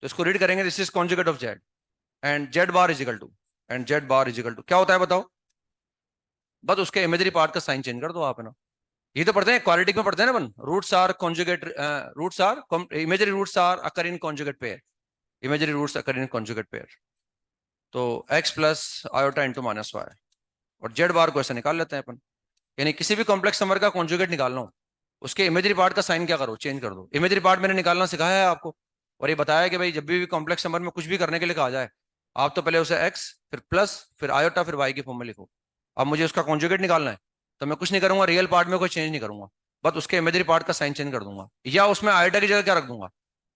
तो इसको रीड करेंगे this is conjugate of z, and z bar is equal to, and z bar is equal to क्या होता है बताओ? बस उसके इमेजरी पार्ट का साइन चेंज कर दो आप, है ना। ये तो पढ़ते हैं क्वाड्रेटिक में, पढ़ते हैं ना अपन, roots are conjugate, roots are imaginary roots are occur in conjugate pair, imaginary roots occur in conjugate pair. तो x plus iota into -y, और जेड बार को ऐसे निकाल लेते हैं अपन। यानी किसी भी कॉम्प्लेक्स नंबर का कॉन्जुगेट निकालना हो, उसके इमेजरी पार्ट का साइन क्या करो? चेंज कर दो। इमेजरी पार्ट मैंने निकालना सिखाया है आपको, और ये बताया कि भाई जब भी कॉम्प्लेक्स नंबर में कुछ भी करने के लिए कहा जाए, आप तो पहले उसे x फिर प्लस फिर आयोटा फिर y की फॉर्म में लिखो। अब मुझे उसका कॉन्जुगेट निकालना है, तो मैं कुछ नहीं करूंगा, रियल पार्ट में कोई चेंज नहीं करूंगा, बस उसके इमेजरी पार्ट का साइन चेंज कर दूंगा, या उसमें आयोटा की जगह क्या रख दूंगा?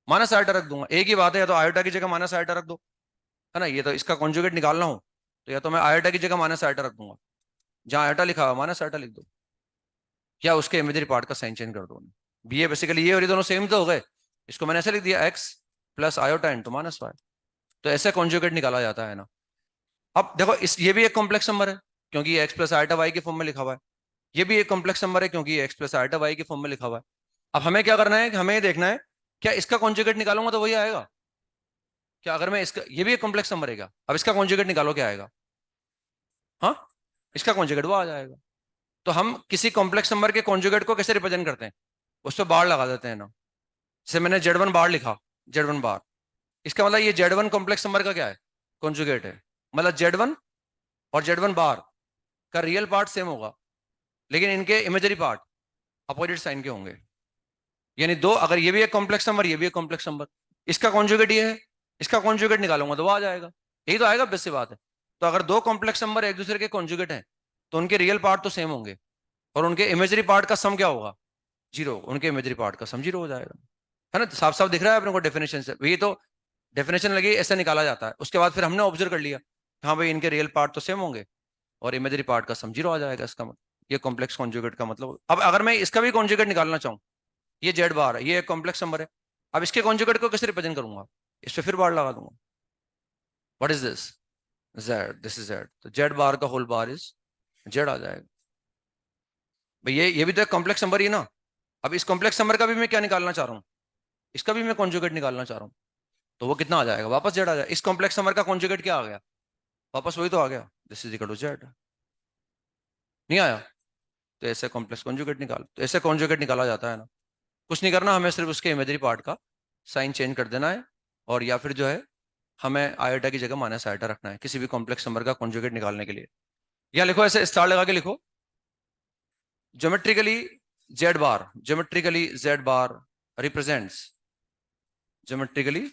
माइनस आयोटा रख दूंगा। एक ही बात है, या तो आयोटा की जगह माइनस आयोटा रख दो, है ना। ये तो इसका कॉन्जुगेट निकालना हो, तो या तो मैं आयोटा की जगह माइनस आयोटा रख दूंगा, जहां आयोटा लिखा हुआ माइनस आयोटा लिख दो, या उसके इमेजरी पार्ट का साइन चेंज कर दो। ये बेसिकली ये और ये दोनों सेम तो हो गए, इसको मैंने ऐसे लिख दिया x plus iota into -y, तो ऐसे कॉन्जुगेट निकाला जाता है ना। अब देखो इस ये भी एक कॉम्प्लेक्स नंबर है क्योंकि ये x प्लस आयोटा वाई की फॉर्म में लिखा हुआ है, ये भी एक कॉम्प्लेक्स नंबर है क्योंकि ये x प्लस आयोटा वाई की फॉर्म में लिखा हुआ है। अब हमें क्या करना है कि हमें देखना है क्या इसका कॉन्जुगेट निकालूंगा तो वही आएगा, क्या अगर मैं इसका, ये भी एक कॉम्प्लेक्स नंबर है क्या? अब इसका कॉन्जुगेट निकालो, क्या आएगा? हाँ, इसका कॉन्जुगेट वो आ जाएगा। तो हम किसी कॉम्प्लेक्स नंबर के कॉन्जुगेट को कैसे रिप्रेजेंट करते हैं? उस पर बार लगा देते हैं ना। जैसे मैंने Z1 बार लिखा, Z1 बार, इसका मतलब ये Z1 कॉम्प्लेक्स नंबर का क्या है? कॉन्जुगेट है। मतलब Z1 और Z1 बार का रियल पार्ट सेम होगा, लेकिन इनके इमेजरी पार्ट अपोजिट साइन के होंगे। यानी दो, अगर ये भी एक कॉम्प्लेक्स नंबर, ये भी एक कॉम्प्लेक्स नंबर, इसका कॉन्जुगेट ये है, इसका कॉन्जुगेट निकालूंगा तो वो आ जाएगा। यही तो आएगा, बस सी बात है। तो अगर दो कॉम्प्लेक्स नंबर एक दूसरे के कॉन्जुगेट हैं, तो उनके रियल पार्ट तो सेम होंगे, और उनके इमेजरी पार्ट का सम क्या होगा? जीरो। उनके इमेजरी पार्ट का सम जीरो हो जाएगा। है ना? साफ साफ दिख रहा है अपने को डेफिनेशन से। ये तो डेफिनेशन लगी, ऐसा निकाला जाता है। उसके बाद फिर हमने ऑब्जर्व कर लिया, हाँ भाई इनके रियल पार्ट तो सेम होंगे और इमेजरी पार्ट का सम जीरो आ जाएगा। इसका मतलब ये कॉम्प्लेक्स कॉन्जुगेट का मतलब। अब अगर मैं इसका भी कॉन्जुगेट निकालना चाहूँ, ये जेड बार है, ये एक कॉम्प्लेक्स नंबर है, अब इसके कॉन्जुगेट को कैसे रिप्रेजेंट करूंगा? इस पे फिर बार लगा दूंगा। What is this? Z, this is Z, तो जेड बार का होल बार इज जेड आ जाएगा। भाई ये भी तो एक कॉम्प्लेक्स नंबर ही है ना। अब इस कॉम्प्लेक्स नंबर का भी मैं क्या निकालना चाह रहा हूँ? इसका भी मैं कॉन्जुगेट निकालना चाह रहा हूँ। तो वो कितना आ जाएगा? वापस जेड आ जाएगा। इस कॉम्प्लेक्स नंबर का कॉन्जुगेट क्या आ गया? वापस वही तो आ गया, this is equal to z. नहीं आया? तो ऐसे कॉम्प्लेक्स कॉन्जुगेट निकाल, तो ऐसे कॉन्जुगेट निकाला जाता है ना। कुछ नहीं करना, हमें सिर्फ उसके इमेजरी पार्ट का साइन चेंज कर देना है, और या फिर जो है हमें आयोटा की जगह माइनस आयोटा रखना है किसी भी कॉम्प्लेक्स नंबर का कॉन्जुगेट निकालने के लिए। या लिखो, ऐसे स्टार लगा के लिखो, ज्योमेट्रिकली जेड बार रिप्रेजेंट्स, ज्योमेट्रिकली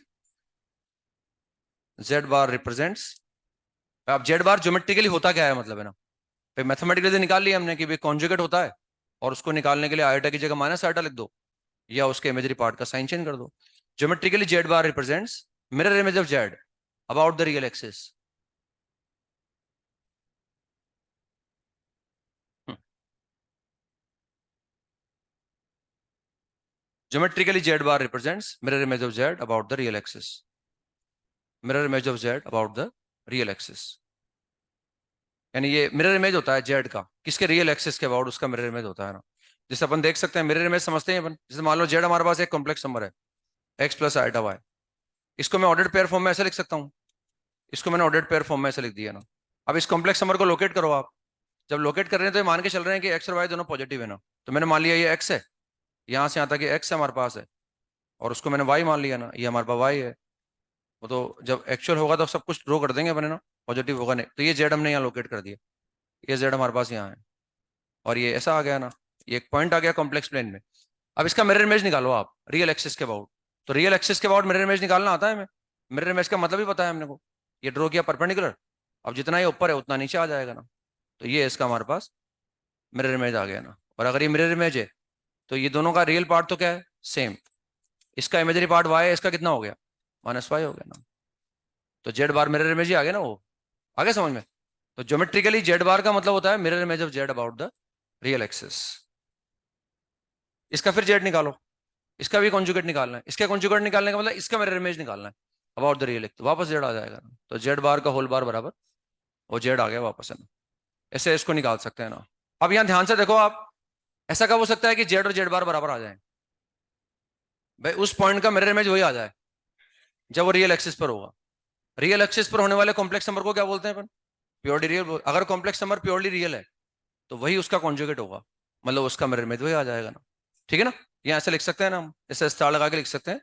जेड बार रिप्रेजेंट्स। अब जेड बार ज्योमेट्रिकली होता क्या है मतलब, है ना? फिर मैथमेटिकली तो निकाल लिया हमने कि भाई कॉन्जुगेट होता है, और उसको निकालने के लिए आयोटा की जगह माइनस आयोटा लिख दो, या उसके इमेजरी पार्ट का साइन चेंज कर दो। Geometrically Z bar represents mirror image of Z about the real axis. Geometrically, Z bar represents mirror image of Z about the real axis. Mirror image of Z about the real axis. यानी ये mirror image होता है Z का, किसके? Real axis के about उसका mirror image होता है ना। जैसे अपन देख सकते हैं, मिरर इमेज समझते हैं अपन। जैसे मान लो जेड हमारे पास एक कॉम्प्लेक्स नंबर है, एक्स प्लस आइटा वाई। इसको मैं ऑर्डर्ड पेयर फॉर्म में ऐसे लिख सकता हूँ, इसको मैंने ऑर्डर्ड पेयर फॉर्म में ऐसे लिख दिया ना। अब इस कॉम्प्लेक्स नंबर को लोकेट करो आप। जब लोकेट कर रहे हैं तो ये मान के चल रहे हैं कि एक्स और वाई दोनों पॉजिटिव है ना। तो मैंने मान लिया ये एक्स है, यहाँ से यहाँ तक ये एक्स है हमारे पास है, और उसको मैंने वाई मान लिया ना, ये हमारे पास वाई है। वो तो जब एक्चुअल होगा तो सब कुछ ड्रॉ कर देंगे अपने ना, पॉजिटिव होगा नहीं। तो ये जेड हमने यहाँ लोकेट कर दिया, ये जेड हमारे पास यहाँ है, और ये ऐसा आ गया ना, ये एक पॉइंट आ गया कॉम्प्लेक्स प्लेन में। अब इसका मिरर इमेज निकालो आप रियल एक्सिस के अबाउट। तो रियल एक्सिस के अबाउट मिरर इमेज निकालना आता है हमें। मिरर इमेज का मतलब ही पता है हमने को। ये ड्रॉ किया परपेंडिकुलर, अब जितना ये ऊपर है उतना नीचे आ जाएगा ना। तो ये इसका हमारे पास मिरर इमेज आ गया ना। और अगर ये मिरर इमेज है तो ये दोनों का रियल पार्ट तो क्या है? सेम। इसका इमेजरी पार्ट वाई है, इसका कितना हो गया? माइनस वाई हो गया ना। तो जेड बार मिरर इमेज ही आ गया ना वो। आगे समझ में? तो ज्योमेट्रिकली जेड बार का मतलब होता है mirror image of Z about the real axis. इसका फिर जेड निकालो, इसका भी कॉन्जुगेट निकालना है। इसका कॉन्जुगेट निकालने का मतलब इसका मिरर इमेज निकालना है अबाउट द रियल, तो वापस जेड आ जाएगा ना। तो जेड बार का होल बार बराबर वो जेड आ गया वापस, है ना। ऐसे इसको निकाल सकते हैं ना। अब यहां ध्यान से देखो आप, ऐसा कब हो सकता है कि जेड और जेड बार बराबर आ जाए? भाई उस पॉइंट का मिरर इमेज वही आ जाए जब वो रियल एक्सिस पर होगा। रियल एक्सिस पर होने वाले कॉम्प्लेक्स नंबर को क्या बोलते हैं अपन? Purely real. अगर कॉम्प्लेक्स नंबर प्योरली रियल है तो वही उसका कॉन्जुगेट होगा, मतलब उसका मिरर इमेज वही आ जाएगा ना। ठीक है ना? यहाँ ऐसे लिख सकते हैं ना, हम ऐसे स्टार लगा के लिख सकते हैं,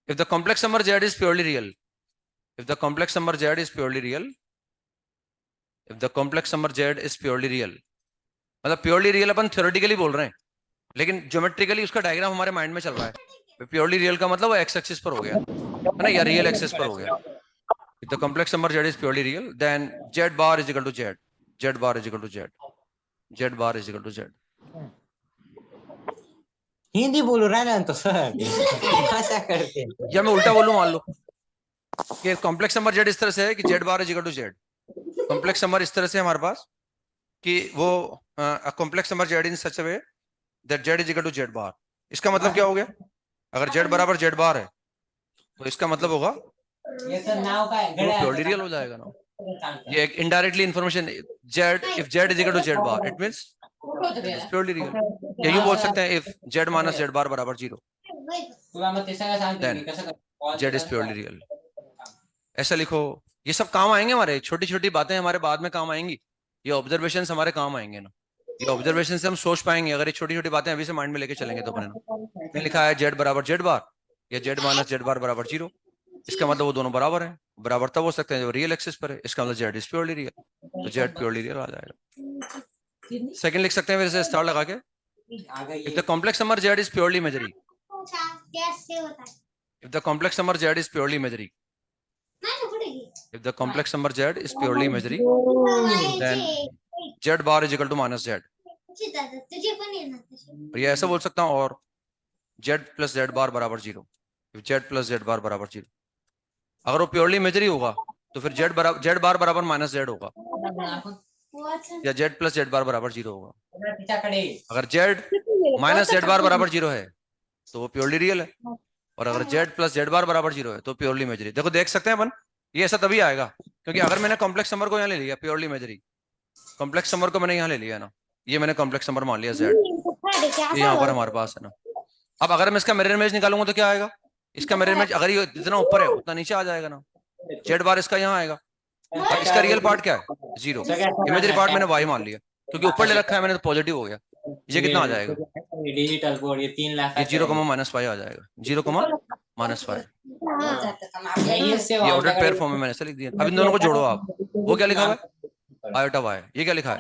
if the complex number Z is purely real, if the complex number Z is purely real, if the complex number Z is purely real. मतलब प्योरली रियल अपन थ्योरेटिकली बोल रहे हैं, लेकिन ज्योमेट्रिकली उसका डायग्राम हमारे माइंड में चल रहा है। प्योरली रियल का मतलब वो एक्स एक्सिस पर हो गया है ना, या रियल एक्सिस पर हो गया। If the complex number z is purely real, then z bar is equal to z. Z bar is equal to z. Z bar is equal to z. Hindi बोलो रहा ना तो सर भाषा करते हैं। या मैं उल्टा बोलूं, मान लो कि कॉम्प्लेक्स नंबर z इस तरह से है कि z bar is equal to z। Complex number इस तरह से हमारे पास कि वो complex number z in such way that z is equal to z bar. इसका मतलब क्या हो गया? अगर z बराबर z बार है तो इसका मतलब होगा ये सब नाव का वो प्योरली रियल हो जाएगा ना। ये एक indirectly information, z if z is equal to z bar it means that is purely real. या यूं बोल सकते हैं if z minus z bar बराबर 0, तुला मग ते सगळं सांगतो देन मी कसं जेड इज प्योरली रियल। ऐसा लिखो, ये सब काम आएंगे हमारे, छोटी छोटी बातें हमारे बाद में काम आएंगी, ये ऑब्जर्वेशन हमारे काम आएंगे ना, ये ऑब्जर्वेशन से हम सोच पाएंगे। अगर ये छोटी छोटी बातें अभी से माइंड में लेके चलेंगे तो अपने ना, नहीं लिखा है जेड बराबर जेड बार या जेड माइनस जेड बार बराबर 0, इसका मतलब वो दोनों बराबर हैं। बराबर तब हो सकते हैं जब रियल एक्सिस पर है, इसका मतलब जेड इज प्योरली रियल, तो जेड प्योरली रियल आ जाएगा। सेकंड लिख सकते हैं फिर से स्टार लगा के, if the complex number Z is purely imagery, if the complex number z is purely imaginary, if the complex number z is purely imaginary, then z bar is equal to minus z। और ये ऐसा बोल सकता हूँ, और z plus z bar बराबर 0, if z plus z bar बराबर 0। अगर वो प्योरली इमेजरी होगा तो फिर z बार बराबर माइनस z होगा, या z plus z bar बराबर 0 होगा। अगर z माइनस z बार बराबर 0 है तो वो प्योरली रियल है, और अगर z प्लस z बार बराबर 0 है तो प्योरली इमेजरी। देखो देख सकते हैं अपन, ये ऐसा तभी आएगा क्योंकि अगर मैंने कॉम्प्लेक्स नंबर को यहाँ ले लिया प्योरली इमेजरी, कॉम्प्लेक्स नंबर को मैंने यहाँ ले लिया ना, ये मैंने कॉम्प्लेक्स नंबर मान लिया z, ये यहाँ पर हमारे पास है ना। अब अगर मैं इसका मिरर इमेज निकालूंगा तो क्या आएगा, इसका मिरर इमेज अगर ये जितना ऊपर है उतना नीचे आ जाएगा ना, z बार इसका यहाँ आएगा, और इसका रियल पार्ट क्या है 0, इमेजरी पार्ट मैंने y मान लिया क्योंकि ऊपर ले रखा है मैंने तो पॉजिटिव हो गया। ये कितना आ जाएगा, डिजिटल बोर्ड ये 3 लाख ये 0 माइनस फाइव आ जाएगा, 0 माइनस 5। ये ऑर्डर पेयर फॉर्म में मैंने ऐसा लिख दिया। अब इन दोनों को जोड़ो आप, वो क्या लिखा हुआ है आयोटा वाई, ये क्या लिखा है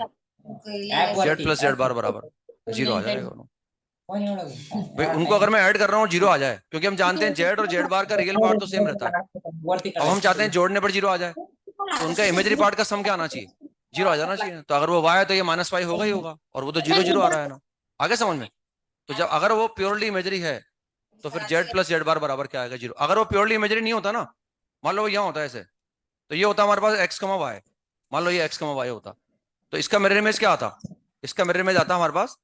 जेड प्लस जेड बार बराबर 0 आ जाएगा। भाई उनको अगर मैं ऐड कर रहा हूँ 0 आ जाए, क्योंकि हम जानते हैं जेड और जेड बार का रियल पार्ट तो सेम रहता है। अब हम चाहते हैं जोड़ने पर 0 आ जाए, तो उनका इमेजरी पार्ट का सम क्या आना चाहिए 0 आ जाना चाहिए। तो अगर वो y है तो ये माइनस वाई होगा ही होगा, और वो तो 0 0 आ रहा है ना, आगे समझ में। तो जब अगर वो प्योरली इमेजरी है तो फिर जेड प्लस जेड बार बराबर क्या आएगा 0। अगर वो प्योरली इमेजरी नहीं होता ना, मान लो वो यहाँ होता है ऐसे, तो ये होता हमारे पास x, y, मान लो ये x, y होता, तो इसका मिरर इमेज क्या आता, इसका मिरर इमेज आता हमारे पास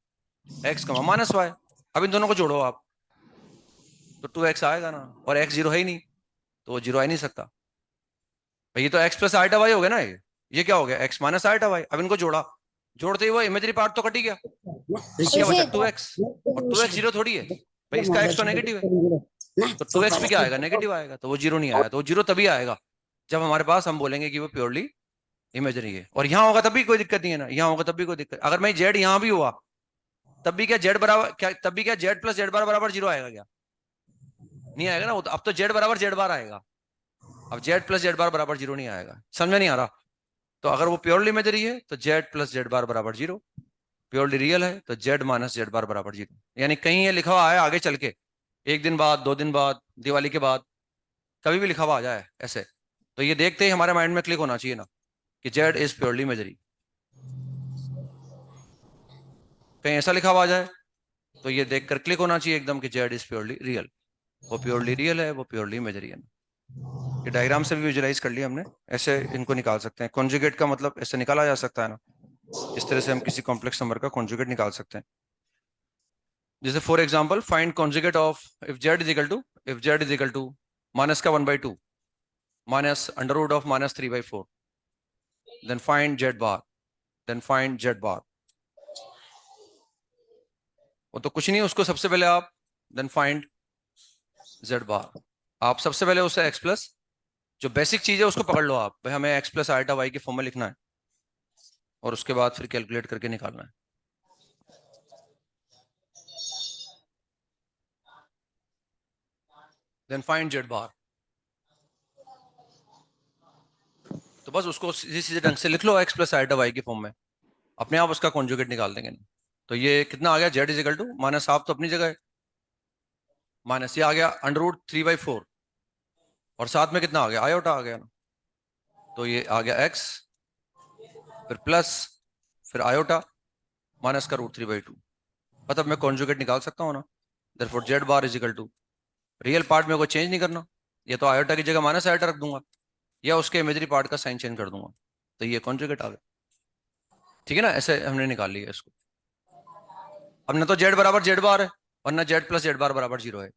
x, माइनस y। अब इन दोनों को जोड़ो आप तो 2x आएगा ना, और x 0 है ही नहीं तो वो 0 आ ही नहीं सकता। भाई ये तो x प्लस आइटा वाई हो गया ना, ये क्या हो गया x माइनस आइटा वाई। अब इनको जोड़ा, जोड़ते ही वो इमेजरी पार्ट तो कट ही गया, अब क्या बचा 2x, और 2x 0 थोड़ी है भाई, इसका x तो नेगेटिव है, तो 2x भी क्या आएगा नेगेटिव आएगा, तो वो 0 नहीं आएगा। तो वो 0 तभी आएगा जब हमारे पास हम बोलेंगे कि वो प्योरली इमेजरी है। और यहाँ होगा तब भी कोई दिक्कत नहीं है ना, यहाँ होगा तब भी कोई दिक्कत। अगर मैं z यहाँ भी हुआ तब भी क्या z बराबर क्या, तब भी क्या z प्लस z बार बराबर 0 आएगा क्या, नहीं आएगा ना। अब तो z बराबर z बार आएगा, अब z प्लस z बार बराबर 0 नहीं आएगा। समझ में नहीं आ रहा। तो अगर वो प्योरली इमेजरी है तो z प्लस z बार बराबर 0, प्योरली रियल है तो z माइनस z बार बराबर 0। यानी कहीं ये लिखा हुआ है आगे चल के, 1 दिन बाद, 2 दिन बाद, दिवाली के बाद, कभी भी लिखा हुआ आ जाए ऐसे, तो ये देखते ही हमारे माइंड में क्लिक होना चाहिए ना कि z इज प्योरली इमेजरी। कहीं ऐसा लिखा हुआ आ जाए तो ये देखकर क्लिक होना चाहिए एकदम कि z इज प्योरली रियल, वो प्योरली रियल है, वो प्योरली इमेजरी है। ये डायग्राम से भी विजुलाइज कर लिया हमने, ऐसे इनको निकाल सकते हैं। कॉन्जुगेट का मतलब ऐसे निकाला जा सकता है ना, इस तरह से हम किसी कॉम्प्लेक्स नंबर का कॉन्जुगेट निकाल सकते हैं। जैसे for example find conjugate of if z is equal to minus का 1/2 minus under root of minus 3/4, then find z bar, then find z bar. वो तो कुछ नहीं, उसको सबसे पहले आप देन फाइंड z बार, आप सबसे पहले उसे x प्लस जो बेसिक चीज है उसको पकड़ लो आप, भाई हमें x प्लस आइटा वाई के फॉर्म में लिखना है, और उसके बाद फिर कैलकुलेट करके निकालना है। देन फाइंड z बार, तो बस उसको सीधे सीधे ढंग से लिख लो x प्लस आइटा वाई के फॉर्म में, अपने आप उसका कॉन्जुगेट निकाल देंगे। तो ये कितना आ गया z is equal to minus half, तो अपनी जगह है माइनस, ये आ गया अंडर रूट 3/4, और साथ में कितना आ गया आयोटा आ गया ना, तो ये आ गया x फिर प्लस फिर आयोटा माइनस का रूट 3/2। मतलब मैं कॉन्जुगेट निकाल सकता हूँ ना, therefore z bar is equal to real part में को चेंज नहीं करना, या तो आयोटा की जगह माइनस आयोटा रख दूंगा, या उसके इमेजरी पार्ट का साइन चेंज कर दूंगा, तो ये कॉन्जुगेट आ गया। ठीक है ना, ऐसे हमने निकाल लिया इसको। अब ना तो z बराबर z बार है और ना z प्लस z बार बराबर 0 है,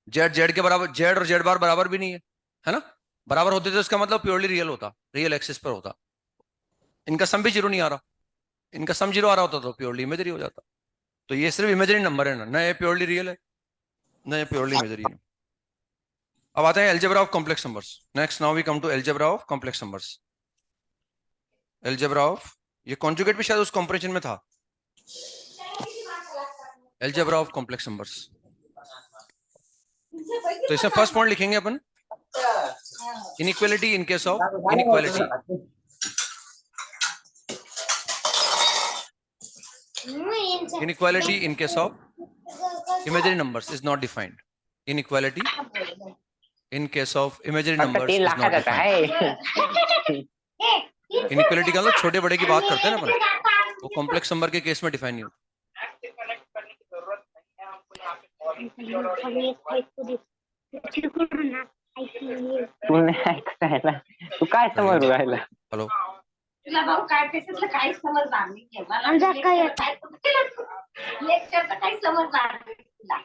z के बराबर, z और z बार बराबर भी नहीं है ना। बराबर होते तो इसका मतलब प्योरली रियल होता, रियल एक्सिस पर होता। इनका सम भी 0 नहीं आ रहा, इनका सम 0 आ रहा होता तो प्योरली इमेजरी हो जाता। तो ये सिर्फ इमेजरी नंबर है ना ये प्योरली रियल है ना ये प्योरली इमेजरी है। अब आते हैं algebra of complex numbers. Next now we come to algebra of complex numbers. Algebra of, ये कॉन्जुगेट भी शायद उस कंपैरिजन में था। एल्जेब्रा ऑफ कॉम्प्लेक्स नंबर्स, तो इसमें फर्स्ट पॉइंट लिखेंगे अपन inequality in case of inequality. Inequality in case of imaginary numbers is not defined. Inequality in case of imaginary numbers is not defined. Inequality का मतलब छोटे बड़े की बात करते हैं ना अपन, वो कॉम्प्लेक्स नंबर के केस में डिफाइन नहीं होता। तूने ऐकायला तू काय समोर राहिला? हेलो, तुला भाऊ काय त्याच्यातलं काही समजणार नाहीये मला काय लेक्चर तर काही समजणार नाही तुला।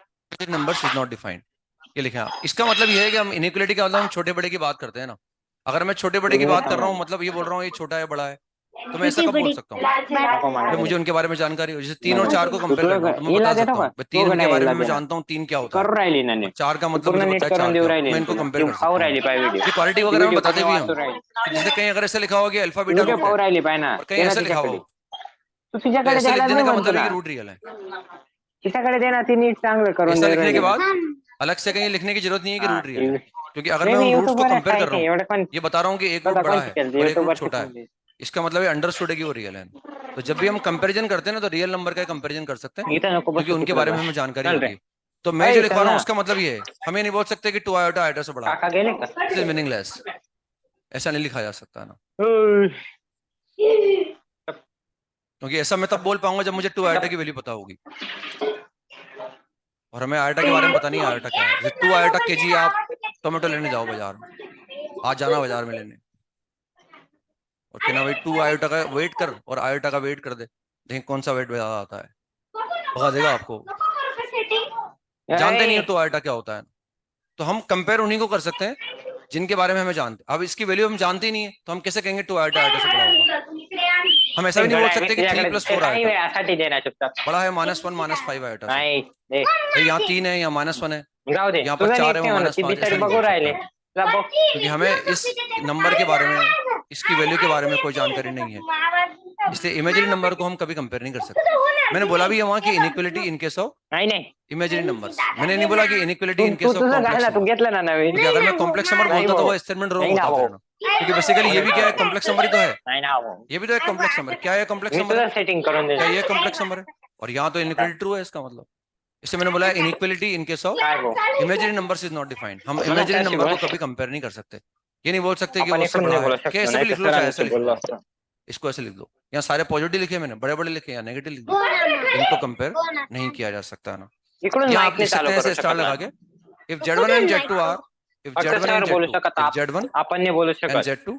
नंबर्स इज नॉट डिफाइंड, ये लिखे आप। इसका मतलब ये है कि हम इनइक्वालिटी का मतलब हम छोटे बड़े की बात करते हैं ना। अगर मैं छोटे बड़े की बात कर रहा हूँ, मतलब ये बोल रहा हूँ ये छोटा है बड़ा है, तो मैं ऐसा कब बोल सकता हूँ जब मुझे उनके बारे में जानकारी हो। जैसे 3 और 4 को कंपेयर करना हो तो मैं बता सकता हूँ 3 उनके बारे में मैं जानता हूँ 3 क्या होता करू है, राहिली ना 4 का मतलब मुझे पता है 4 क्या होता है, मैं इनको कंपेयर कर सकता पाहू हूँ। राहिली पाय व्हिडिओ ये क्वालिटी वगैरह में बताते भी हम, राहिली जैसे कहीं अगर ऐसे लिखा होगा कि अल्फा बीटा व्हिडिओ रूट पाहू है राहिली पाय ना और कहीं ऐसा लिखा तिच्याकडे हो, तू तो तिच्याकडे ऐसा लिख द्यायला देने नाही का म्हणतो मतलब है ना कि रूट रियल है। तिच्याकडे दे ना ती नीट चांगलं करून ऐसा दे लिखने के राहिली बाद अलग से कहीं लिखने की जरूरत नहीं है कि रूट रियल है, क्योंकि अगर मैं नाही उन रूट्स युट्यूब को वर कंपेयर कर रहा आहे हूँ, एवढं पण ये बता रहा हूँ कि एक रूट बड़ा है और एक रूट छोटा है, इसका मतलब ये अंडरस्टूड है कि वो रियल है। तो जब भी हम कंपैरिजन करते हैं ना, तो रियल नंबर का कंपैरिजन कर सकते हैं, इथं नको क्योंकि बसू उनके तिकडं बारे में बस हमें जानकारी चल रे होती है। तो मैं जो अय, लिखवा चल रहा हूँ ना. उसका मतलब ये है, हमें नहीं बोल सकते कि 2 आयोटा आयोटा से बड़ा है, काका गेले का दिस इज मीनिंगलेस, ऐसा नहीं लिखा जा सकता ना, उय, क्योंकि ऐसा मैं तब बोल पाऊंगा जब मुझे 2 आयोटा की वैल्यू पता होगी, और हमें आयोटा के बारे में पता नहीं है आयोटा क्या है। जैसे 2 आयोटा केजी आप टोमेटो लेने जाओ बाजार में, आज जाना बाजार में लेने, और कहना भाई 2 आयोटा का वेट कर और आयोटा का वेट कर दे, देखें कौन सा वेट ज्यादा आता है, बता देगा आपको। जानते नहीं हो 2 आयोटा क्या होता है, तो हम कंपेयर उन्हीं को कर सकते हैं जिनके बारे में हमें जानते। अब इसकी वैल्यू हम जानते ही नहीं है, तो हम कैसे कहेंगे 2 आयोटा आयोटा से बड़ा होगा। हम ऐसा भी नहीं बोल सकते कि 3 + 4 काही आयोटा वेळासाठी देणार चुपचाप बड़ा है -1 -5 आयोटा से, नाही दे भाई यहाँ 3 है, यहाँ -1 है, जाऊ दे यहाँ पर तुझं 4 नीट है, नाही वो म्हणत -5, किती ऐसा तरी नहीं बघू बोल राहिले सकते, तुला बघ क्योंकि हमें इस नंबर के बारे में, इसकी वैल्यू के बारे में कोई जानकारी नहीं है, इसलिए इमेजिनरी नंबर को हम कभी कंपेयर नहीं कर सकते। मैंने बोला भी है वहां की इनइक्वालिटी इन केस ऑफ नाही नाही इमेजिनरी नंबर्स, मैंने नहीं बोला कि इनइक्वालिटी इन तू केस ऑफ तुझं कॉम्प्लेक्स घालना तू नंबर, घेतलं ना नवीन क्योंकि अगर मैं कॉम्प्लेक्स नंबर नहीं बोलता तो भाऊ. वो स्टेटमेंट रॉन्ग नहीं ना होता फिर भाऊ. ना, क्योंकि बेसिकली ये भी क्या है, कॉम्प्लेक्स नंबर ही तो है, नाही ना भाऊ. ये भी तो एक कॉम्प्लेक्स नंबर है। क्या है कॉम्प्लेक्स मी नंबर है, तुझं सेटिंग करून क्या देतो ये कॉम्प्लेक्स नंबर है, और यहाँ तो इनइक्वालिटी ट्रू है, इसका मतलब इससे मैंने बोला इनइक्वालिटी इन केस ऑफ काय भाऊ imaginary numbers is not defined. हम मला इमेजिनरी त्याशी नंबर को बोल. कभी कंपेयर नहीं कर सकते, ये नहीं बोल सकते कि आपण वो उससे इकडून बड़ा नाही है, बोलू क्या शकतो ऐसे भी नाही लिख तर लो चाहे ऐसे सरांशी लिख बोललो लो, असतो इसको ऐसे लिख दो, यहाँ सारे पॉजिटिव लिखे मैंने, बड़े बड़े लिखे या नेगेटिव लिख दो, इनको कंपेयर नहीं किया जा सकता ना। इकडून यहाँ माइक आप नाही लिख सकते चालू हैं करू ऐसे स्टार शकत लगा ना के, if Z1 and Z2 are, if फक्त Z1 त्यावर and बोलू Z2, शकत if Z1 आपण नाही बोलू and शकत Z2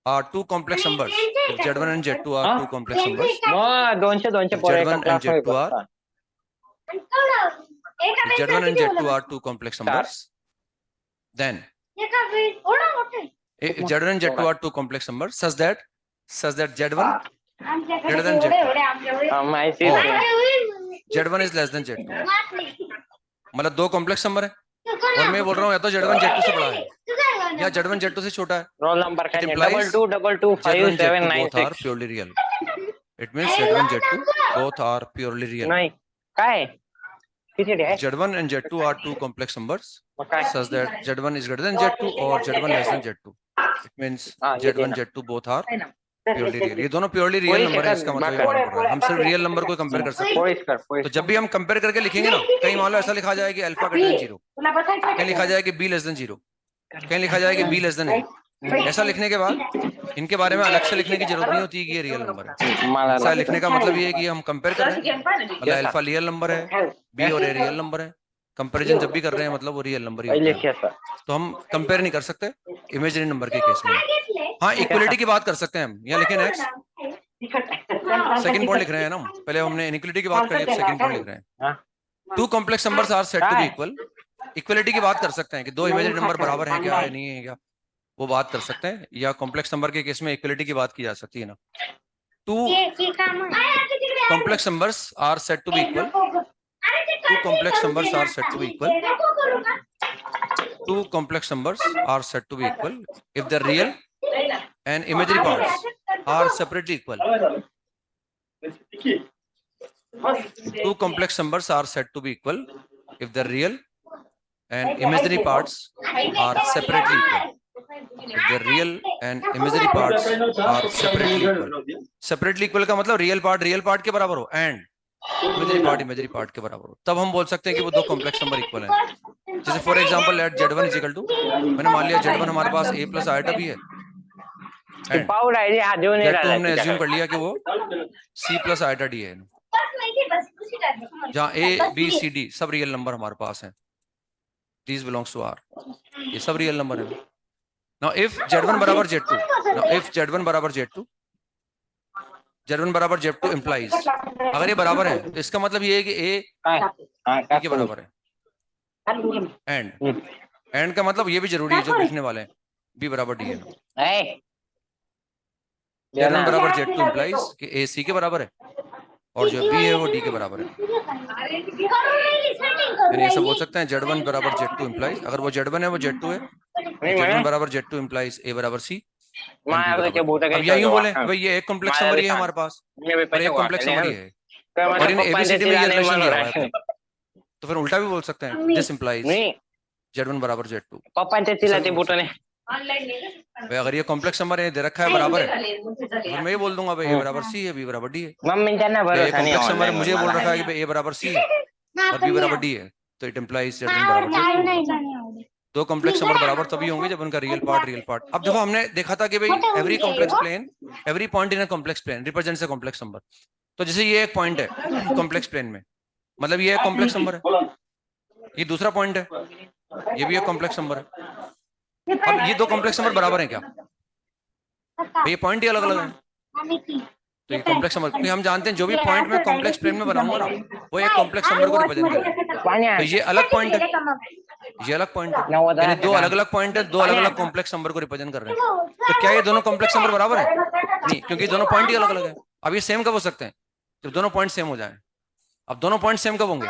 are 2 complex numbers, if Z1 and Z2 are 2 complex numbers, mug 200 if पोरं एका Z1 and क्लासमध्ये Z2 are, बसतात if Z1 and Z2 are 2 complex numbers, then if Z1 and Z2 are 2 complex numbers such that Z1 greater than Z2 माहिती और आहे. Z1 is less than Z2, मतलब 2 complex number है और मैं बोल रहा हूँ या तो Z1 Z2 से बड़ा है या Z1 Z2 से छोटा है, रोल नंबर it काय नाही implies 2222 Z1 Z2 both are 5796 purely real. It means Z1 Z2 both are purely real. नाही काय किती If आहे Z1 and Z2 are 2 complex numbers मग काय such that Z1 is greater than Z2 or Z1 less than Z2, it means हाँ, ये Z1 देना. Z2 both are purely real. ये दोनों प्योरली रियल पोळी नंबर है, शेतात इसका मतलब ये भाकर. मालूम पड़ रहा है। हम सिर्फ रियल नंबर को कंपेयर कर सकते हैं। पोळीच कर पोळीच तो जब भी हम कंपेयर करके लिखेंगे ना, कहीं मान लो ऐसा लिखा जाए कि अल्फा ग्रेटर देन 0, कहीं लिखा जाए कि बी लेस देन 0, कहीं लिखा जाए कि बी लेस देन 8, ऐसा लिखने के बाद इनके बारे में अलग से लिखने की जरूरत नहीं होती कि ये रियल नंबर है। मला ऐसा लिखने का मतलब ये है कि हम कंपेयर कर रहे हैं, मतलब अल्फा रियल नंबर है, बी और ए रियल नंबर है, कंपैरिजन जब भी कर रहे हैं मतलब वो रियल नंबर ही पहिले होता है। खेसा तो हम कंपेयर नहीं कर सकते इमेजिनरी नंबर के केस में। हाँ, इक्वलिटी की बात कर सकते हैं हम, यहाँ लिखे नेक्स्ट, सेकंड पॉइंट लिख रहे हैं ना हम, पहले हमने इनइक्वालिटी की बात कर ली, अब सेकंड पॉइंट लिख रहे हैं। 2 complex numbers are said to be equal. Equality की बात कर सकते हैं कि 2 इमेजिनरी नंबर बराबर हैं क्या है, नहीं है क्या, वो बात कर सकते हैं, या कॉम्प्लेक्स नंबर के केस में इक्वलिटी की बात की जा सकती है ना। 2 complex numbers are said to be equal, 2 complex numbers are said to be equal two complex numbers are said to be equal if the real and imaginary parts are separately equal. Two complex numbers are said to be equal if the real and imaginary parts are separately equal. If the real and imaginary parts are separately equal. Separately equal का मतलब real part के बराबर हो and imaginary part के बराबर हो, तब हम बोल सकते हैं कि वो दो कॉम्प्लेक्स नंबर इक्वल हैं. जैसे for example let z1 is equal to, मैंने मान लिया z1 हमारे पास a प्लस आइटा भी है एंड पाउड आइडिया जो नहीं z2 हमने एज्यूम कर लिया कि वो c प्लस आइटा d है, जहाँ a b c d सब रियल नंबर हमारे पास हैं. These belongs to R. ये सब रियल नंबर है. Now if z1 बराबर z2, now if z1 बराबर z2, z1 बराबर z2 implies, अगर ये बराबर है तो इसका मतलब ये है कि a b के बराबर है. एंड का मतलब ये भी जरूरी है जो लिखने वाले हैं, b बराबर d है. z1 बराबर z2 implies कि a c के बराबर है और जो b है वो d के बराबर है. यानी ऐसा बोल सकते हैं z1 बराबर z2 implies, अगर वो z1 है वो z2 है, z1 बराबर z2 implies a बराबर c. अब यही बोले भाई ये एक कॉम्प्लेक्स नंबर ही है हमारे पास और एक कॉम्प्लेक्स नंबर ही है और इन एबीसीडी में ये रिलेशन दिया हुआ है अपने. तो फिर उल्टा भी बोल सकते हैं दिस इंप्लाइज z1 बराबर z2. भाई अगर ये कॉम्प्लेक्स नंबर है दे रखा है बराबर है तो फिर मैं ये बोल दूंगा भाई a बराबर c है b बराबर d है. ये कॉम्प्लेक्स नंबर मुझे बोल रखा है कि भाई a बराबर c है और b बराबर d है, तो इट इंप्लाइज z1 बराबर z2. दो कॉम्प्लेक्स नंबर बराबर तभी होंगे जब उनका रियल पार्ट. अब देखो हमने देखा था कि भाई every complex plane, every point in a complex plane represents a complex number. तो जैसे ये एक पॉइंट है कॉम्प्लेक्स प्लेन में, मतलब ये एक कॉम्प्लेक्स नंबर है, ये दूसरा पॉइंट है, ये भी एक कॉम्प्लेक्स नंबर है. अब ये दो कॉम्प्लेक्स नंबर बराबर हैं क्या? ये पॉइंट ही अलग अलग है तो ये कॉम्प्लेक्स नंबर, क्योंकि हम जानते हैं जो भी पॉइंट मैं कॉम्प्लेक्स प्लेन में बनाऊंगा ना वो एक कॉम्प्लेक्स नंबर को रिप्रेजेंट करेगा. तो ये अलग पॉइंट है, ये अलग पॉइंट है, यानी दो अलग अलग पॉइंट है, दो अलग अलग कॉम्प्लेक्स नंबर को रिप्रेजेंट कर रहे हैं. तो क्या ये दोनों कॉम्प्लेक्स नंबर बराबर है? नहीं, क्योंकि दोनों पॉइंट ही अलग अलग है. अब ये सेम कब हो सकते हैं? जब दोनों पॉइंट सेम हो जाए. अब दोनों पॉइंट सेम कब होंगे?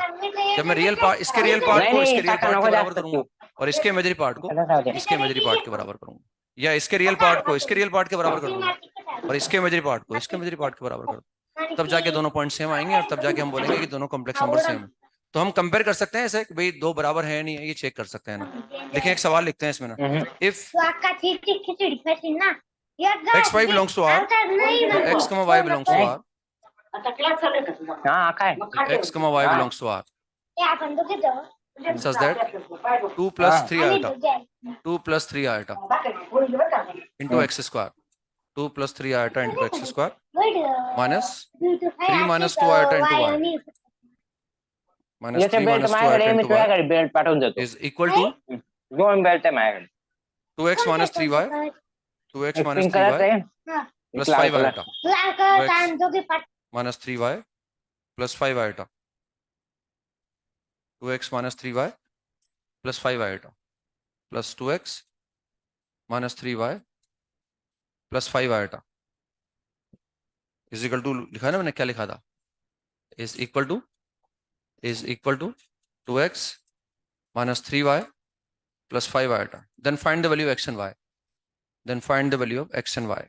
जब मैं रियल पार्ट, इसके रियल पार्ट को इसके रियल पार्ट के बराबर करूंगा और इसके इमेजिनरी पार्ट को इसके इमेजिनरी पार्ट के बराबर करूंगा, या इसके रियल पार्ट को इसके रियल पार्ट के बराबर कर दूंगा और इसके इमेजिनरी पार्ट को इसके इमेजिनरी पार्ट के बराबर कर दूंगा. तब जाके दोनों पॉइंट सेम आएंगे और तब जाके हम बोलेंगे कि दोनों कॉम्प्लेक्स नंबर सेम है. तो हम कंपेयर कर सकते हैं ऐसे कि भाई दो बराबर है नहीं है, ये चेक कर सकते हैं ना. लेकिन एक सवाल लिखते हैं इसमें ना, if x5 belongs to r, तो x, y belongs to r, x, y belongs to r, such that 2 plus 3 iota, 2 plus 3 iota into x square, 2 plus 3 iota into x square minus 3 minus 2 iota into y, minus 3 minus 2 iota into y is equal to 2x minus 3y, 2x minus 3y plus 5 iota, 2x minus 3y plus 5 iota, 2x minus 3y plus 5 iota plus 2x minus 3y plus 5 iota is equal to, लिखा है ना मैंने, क्या लिखा था, is equal to 2x minus 3y plus 5 iota. Then find the value of x and y. Then find the value of x and y.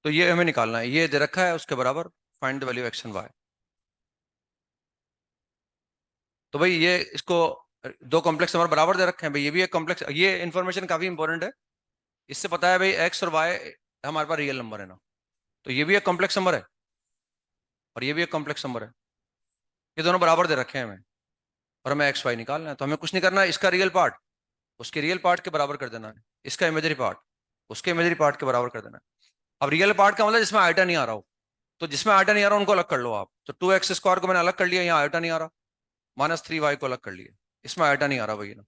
तो ये हमें निकालना है, ये दे रखा है उसके बराबर, find the value x and y. तो भाई ये इसको दो कॉम्प्लेक्स नंबर बराबर दे रखे हैं भाई, ये भी एक कॉम्प्लेक्स, ये इन्फॉर्मेशन काफी इंपॉर्टेंट है. इससे पता है भाई एक्स और वाई हमारे पास रियल नंबर है ना, तो ये भी एक कॉम्प्लेक्स नंबर है और ये भी एक कॉम्प्लेक्स नंबर है. ये दोनों बराबर दे रखे हैं हमें और हमें एक्स वाई निकालना है. तो हमें कुछ नहीं करना है, इसका रियल पार्ट उसके रियल पार्ट के बराबर कर देना है, इसका इमेजरी पार्ट उसके इमेजरी पार्ट के बराबर कर देना है। अब रियल पार्ट का मतलब जिसमें आयटा नहीं आ रहा हो, तो जिसमें आयटा नहीं आ रहा उनको अलग कर लो आप। तो 2x² को मैंने अलग कर लिया, यहाँ आयटा नहीं आ रहा, -3y को अलग कर लिया, इसमें आयटा नहीं आ रहा भैया ना।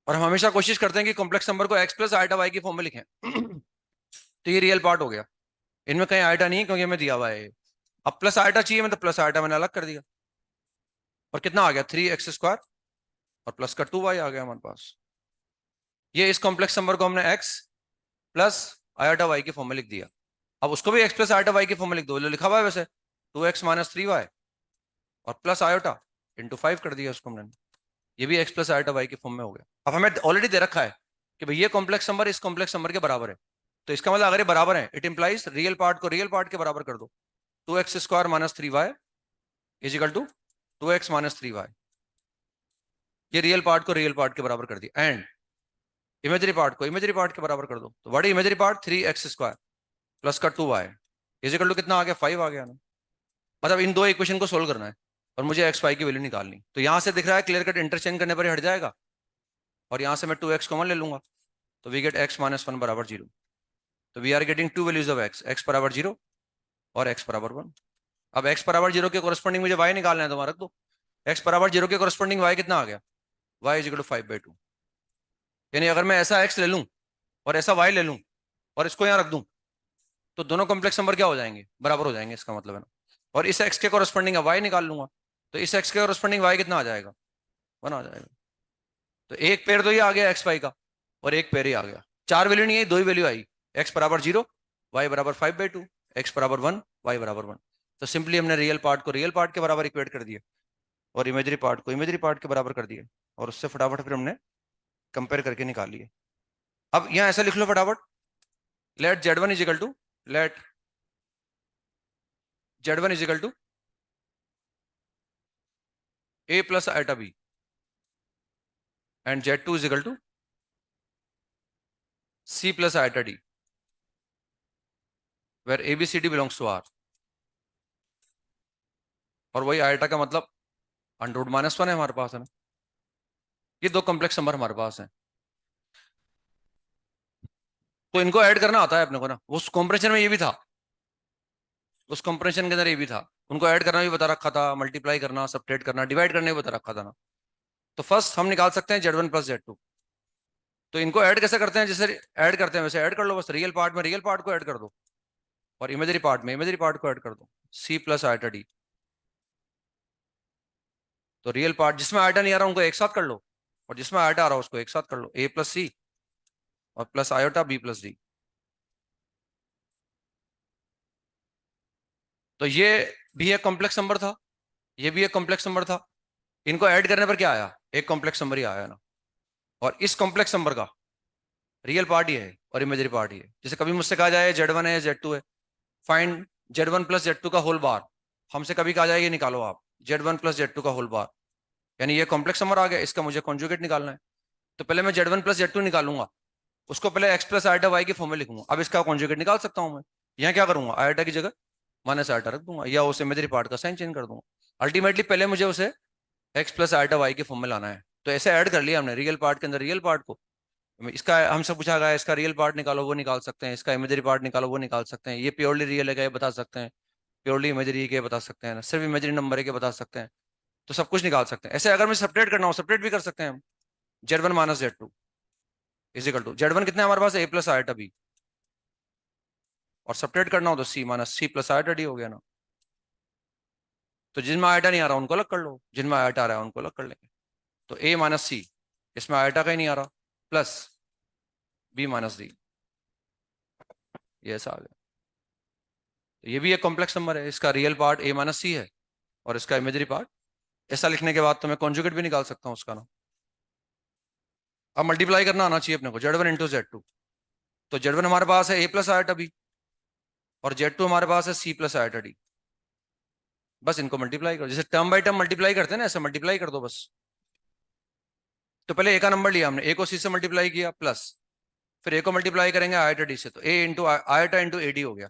और हम हमेशा कोशिश करते हैं कि कॉम्प्लेक्स नंबर को x + आयटा y की फॉर्म में लिखें। तो ये रियल पार्ट हो गया, इनमें कहीं आयटा नहीं है क्योंकि हमें दिया हुआ है। अब प्लस आयटा चाहिए, मैं तो प्लस आयटा मैंने अलग कर दिया, और कितना आ गया 3x² और प्लस का 2y आ गया हमारे पास। ये इस कॉम्प्लेक्स नंबर को हमने x + आयटा y की फॉर्म में लिख दिया। अब उसको भी x + आयटा y की फॉर्म में लिख दो, जो लिखा हुआ है वैसे 2x - 3y और प्लस आयोटा इंटू 5 कर दिया उसको हमने, ये भी x + आयटा y की फॉर्म में हो गया। अब हमें ऑलरेडी दे रखा है कि भाई ये कॉम्प्लेक्स नंबर इस कॉम्प्लेक्स नंबर के बराबर है, तो इसका मतलब अगर ये बराबर है, इट इंप्लाइज रियल पार्ट को रियल पार्ट के बराबर कर दो। 2x² - 3y = 2x - 3y, ये रियल पार्ट को रियल पार्ट के बराबर कर दिया, एंड इमेजरी पार्ट को इमेजरी पार्ट के बराबर कर दो। तो what is imagery part? 3x² plus का 2y = कितना आ गया? 5 आ गया ना। मतलब इन दो इक्वेशन को सोल्व करना है और मुझे x y की वैल्यू निकालनी। तो यहां से दिख रहा है क्लियर कट इंटरचेंज करने पर ही हट जाएगा, और यहां से मैं 2x कॉमन ले लूंगा, तो वी गेट x - 1 = 0। तो we are getting two values of x, x = 0 और x = 1। अब x = 0 के कोरस्पॉन्डिंग मुझे y निकालना है, तो वहां रख दो। x = 0 के कोरस्पॉन्डिंग y कितना आ गया? y = 5/2। यानी अगर मैं ऐसा x ले लूं और ऐसा y ले लूं और इसको यहां रख दूं, तो दोनों कॉम्प्लेक्स नंबर क्या हो जाएंगे? बराबर हो जाएंगे, इसका मतलब है ना। और इस x के कोरस्पॉन्डिंग y निकाल लूंगा, तो इस x के कोरस्पॉन्डिंग y कितना आ जाएगा? 1 आ जाएगा। तो एक पेयर तो ये आ गया x y का, और एक पेयर ही आ गया। 4 वैल्यू नहीं है, 2 ही वैल्यू आई, x = 0, y = 5/2, x = 1, y = 1। तो सिंपली हमने रियल पार्ट को रियल पार्ट के बराबर इक्वेट कर दिया और इमेजरी पार्ट को इमेजरी पार्ट के बराबर कर दिया, और उससे फटाफट फिर हमने कंपेयर करके निकाल लिए। अब यहां ऐसा लिख लो फटाफट, let z1 = a + iota b and z2 = c + iota d, where a b c d belongs to r। और वही आयटा का मतलब √-1 है हमारे पास, है ना। ये दो कॉम्प्लेक्स नंबर हमारे पास हैं, तो इनको ऐड करना आता है अपने को ना। उस कॉम्प्रेशन में ये भी था, उस कॉम्प्रेशन के अंदर ये भी था, उनको ऐड करना भी बता रखा था, मल्टीप्लाई करना, सब्ट्रैक्ट करना, डिवाइड करने भी बता रखा था ना। तो फर्स्ट हम निकाल सकते हैं z1 + z2। तो इनको ऐड कैसे करते हैं? जैसे ऐड करते हैं वैसे ऐड कर लो, बस रियल पार्ट में रियल पार्ट को ऐड कर दो और इमेजरी पार्ट में इमेजरी पार्ट को ऐड कर दो, c + आयटा d। तो रियल पार्ट जिसमें आयटा नहीं आ रहा उनको एक साथ कर लो, और जिसमें आयटा आ रहा उसको एक साथ कर लो, a + c और प्लस आयोटा b + d। तो ये भी एक कॉम्प्लेक्स नंबर था, ये भी एक कॉम्प्लेक्स नंबर था, इनको ऐड करने पर क्या आया? एक कॉम्प्लेक्स नंबर ही आया ना। और इस कॉम्प्लेक्स नंबर का रियल पार्ट ही है और इमेजरी पार्ट ही है। जैसे कभी मुझसे कहा जाए z1 है z2 है, फाइंड z1 + z2 का होल बार, हमसे कभी कहा जाए ये निकालो आप z1 + z2 का होल बार, यानी ये कॉम्प्लेक्स नंबर आ गया, इसका मुझे कॉन्जुगेट निकालना है। तो पहले मैं z1 + z2 निकालूंगा, उसको पहले x + आयटा y की फॉर्म में लिखूंगा। अब इसका कॉन्जुगेट निकाल सकता हूं मैं, यहाँ क्या करूंगा? आयटा की जगह -आयटा रख दूंगा, या उस इमेजरी पार्ट का साइन चेंज कर दूंगा। अल्टीमेटली पहले मुझे उसे x + आयटा y के फॉर्म में लाना है। तो ऐसे ऐड कर लिया हमने रियल पार्ट के अंदर रियल पार्ट को। इसका हमसे पूछा गया इसका रियल पार्ट निकालो, वो निकाल सकते हैं, इसका इमेजरी पार्ट निकालो, वो निकाल सकते हैं। ये प्योरली रियल है क्या, ये बता सकते हैं, प्योरली इमेजरी के बता सकते हैं ना, सिर्फ इमेजरी नंबर है के बता सकते हैं। तो सब कुछ निकाल सकते हैं। ऐसे अगर मैं सेपरेट करना हो सपरेट भी कर सकते हैं हम। z1 - z2 = z1 कितने हमारे पास? a + आयटा b, और सपरेट करना हो तो c - आयटा d हो गया ना। तो जिनमें आयटा नहीं आ रहा उनको अलग कर लो, जिनमें आयटा आ रहा है उनको अलग कर लेंगे। तो a - c, इसमें आयटा का ही नहीं आ रहा, प्लस b - d, ये ऐसा आ गया। तो ये भी एक कॉम्प्लेक्स नंबर है, इसका रियल पार्ट a - c है और इसका इमेजरी पार्ट। ऐसा लिखने के बाद तो मैं कॉन्जुगेट भी निकाल सकता हूँ उसका ना। अब मल्टीप्लाई करना आना चाहिए अपने को, z1 × z2। तो z1 हमारे पास है a + आयटा b और z2 हमारे पास है c + आयटा d। बस इनको मल्टीप्लाई करो, जैसे टर्म बाय टर्म मल्टीप्लाई करते हैं ना, ऐसे मल्टीप्लाई कर दो बस। तो पहले a का नंबर लिया हमने, a को c से मल्टीप्लाई किया, प्लस फिर a को मल्टीप्लाई करेंगे आयटा d से, तो a × आयटा × ad हो गया।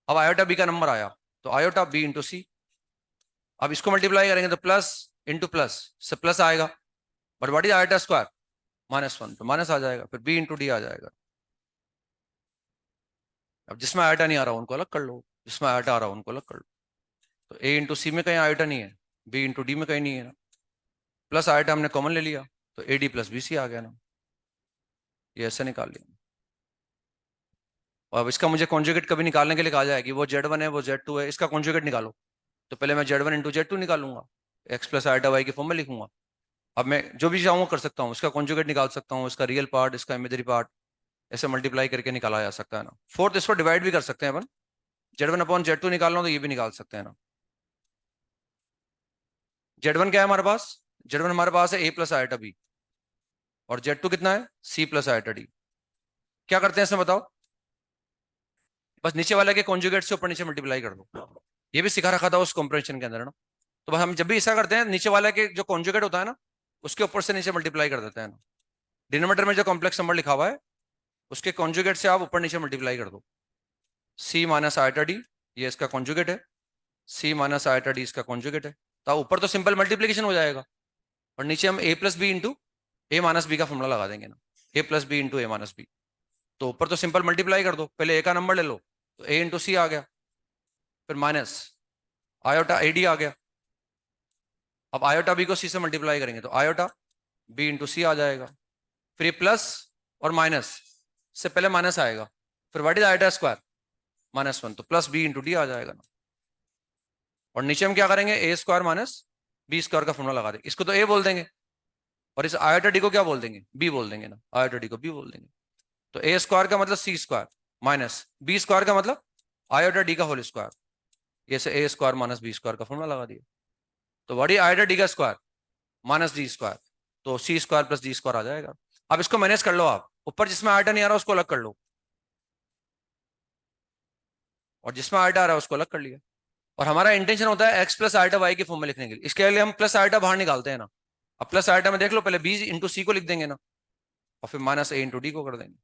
अब आयोटा b का नंबर आया, तो आयोटा b × c। अब इसको मल्टीप्लाई करेंगे तो प्लस इंटू प्लस से प्लस आएगा, but what is iota square? -1, तो माइनस आ जाएगा, फिर b इंटू डी आ जाएगा। अब जिसमें आयोटा नहीं आ रहा उनको अलग कर लो, जिसमें आयोटा आ रहा उनको अलग कर लो। तो a इंटू सी में कहीं आयोटा नहीं है, b इंटू डी में कहीं नहीं है ना, प्लस आयोटा हमने कॉमन ले लिया तो A D plus B C आ गया ना, ये ऐसे निकाल लिया। और अब इसका मुझे कॉन्जुगेट कभी निकालने के लिए कहा जाएगी, वो Z1 है वो Z2 है, इसका कॉन्जुगेट निकालो। तो पहले मैं Z1 इंटू Z2 निकालूंगा, x प्लस आयोटा वाई की फॉर्म में लिखूंगा। अब मैं जो भी चाहूंगा कर सकता हूँ, इसका कॉन्जुगेट निकाल सकता हूँ, इसका रियल पार्ट, इसका इमेजरी पार्ट, ऐसे मल्टीप्लाई करके निकाला जा सकता है ना। फोर्थ इसको डिवाइड भी कर सकते हैं अपन, Z1 अपॉन Z2 निकालना हो तो ये भी निकाल सकते हैं ना। Z1 क्या है हमारे पास? Z1 हमारे पास है a प्लस आयोटा बी, और Z2 कितना है? c plus iota D. क्या करते हैं इसमें बताओ? बस नीचे वाले के कॉन्जुगेट से ऊपर नीचे मल्टीप्लाई कर दो, ये भी सिखा रखा था उस कॉम्प्रेंशन के अंदर ना। तो बस हम जब भी ऐसा करते हैं, नीचे वाले के जो कॉन्जुगेट होता है ना, उसके ऊपर से नीचे मल्टीप्लाई कर देते हैं ना। डिनोमिनेटर में जो कॉम्प्लेक्स नंबर लिखा हुआ है उसके कॉन्जुगेट से आप ऊपर नीचे मल्टीप्लाई कर दो। c माइनस आयोटा डी, ये इसका कॉन्जुगेट है, c माइनस आयोटा डी इसका कॉन्जुगेट है। तो ऊपर तो सिंपल मल्टीप्लीकेशन हो जाएगा, और नीचे हम a plus b into a minus b का फॉर्मूला लगा देंगे ना, a plus b into a minus b. तो ऊपर तो सिंपल मल्टीप्लाई कर दो, पहले a का नंबर ले लो तो a इंटू सी आ गया, फिर माइनस आयोटा ए डी आ गया। अब आयोटा बी को सी से मल्टीप्लाई करेंगे तो आयोटा बी इंटू सी आ जाएगा, फिर ये प्लस और माइनस से पहले माइनस आएगा, फिर व्हाट इज आयोटा स्क्वायर? -1, तो प्लस बी इंटू डी आ जाएगा ना। और नीचे हम क्या करेंगे? ए स्क्वायर माइनस बी स्क्वायर का फॉर्मूला लगा देंगे, इसको तो ए बोल देंगे और इस आयोटा डी को क्या बोल देंगे? बी बोल देंगे ना, आयोटा डी को बी बोल देंगे। तो ए स्क्वायर का मतलब सी स्क्वायर माइनस बी स्क्वायर का मतलब आयोटा डी का होल स्क्वायर, ये से ए स्क्वायर माइनस बी स्क्वायर का फॉर्मूला लगा दिया। तो व्हाट इज आयोटा डी का स्क्वायर? माइनस डी स्क्वायर, तो सी स्क्वायर प्लस डी स्क्वायर आ जाएगा। अब इसको मैनेज कर लो आप, ऊपर जिसमें आयोटा नहीं आ रहा उसको अलग कर लो, और जिसमें आयोटा आ रहा है उसको अलग कर लिया। और हमारा इंटेंशन होता है एक्स प्लस आयोटा वाई की फॉर्म में लिखने के लिए, इसके लिए हम प्लस आयोटा बाहर निकालते हैं ना। अब प्लस आयोटा में देख लो, पहले बी इंटू सी को लिख देंगे ना, और फिर माइनस ए इंटू डी को कर देंगे।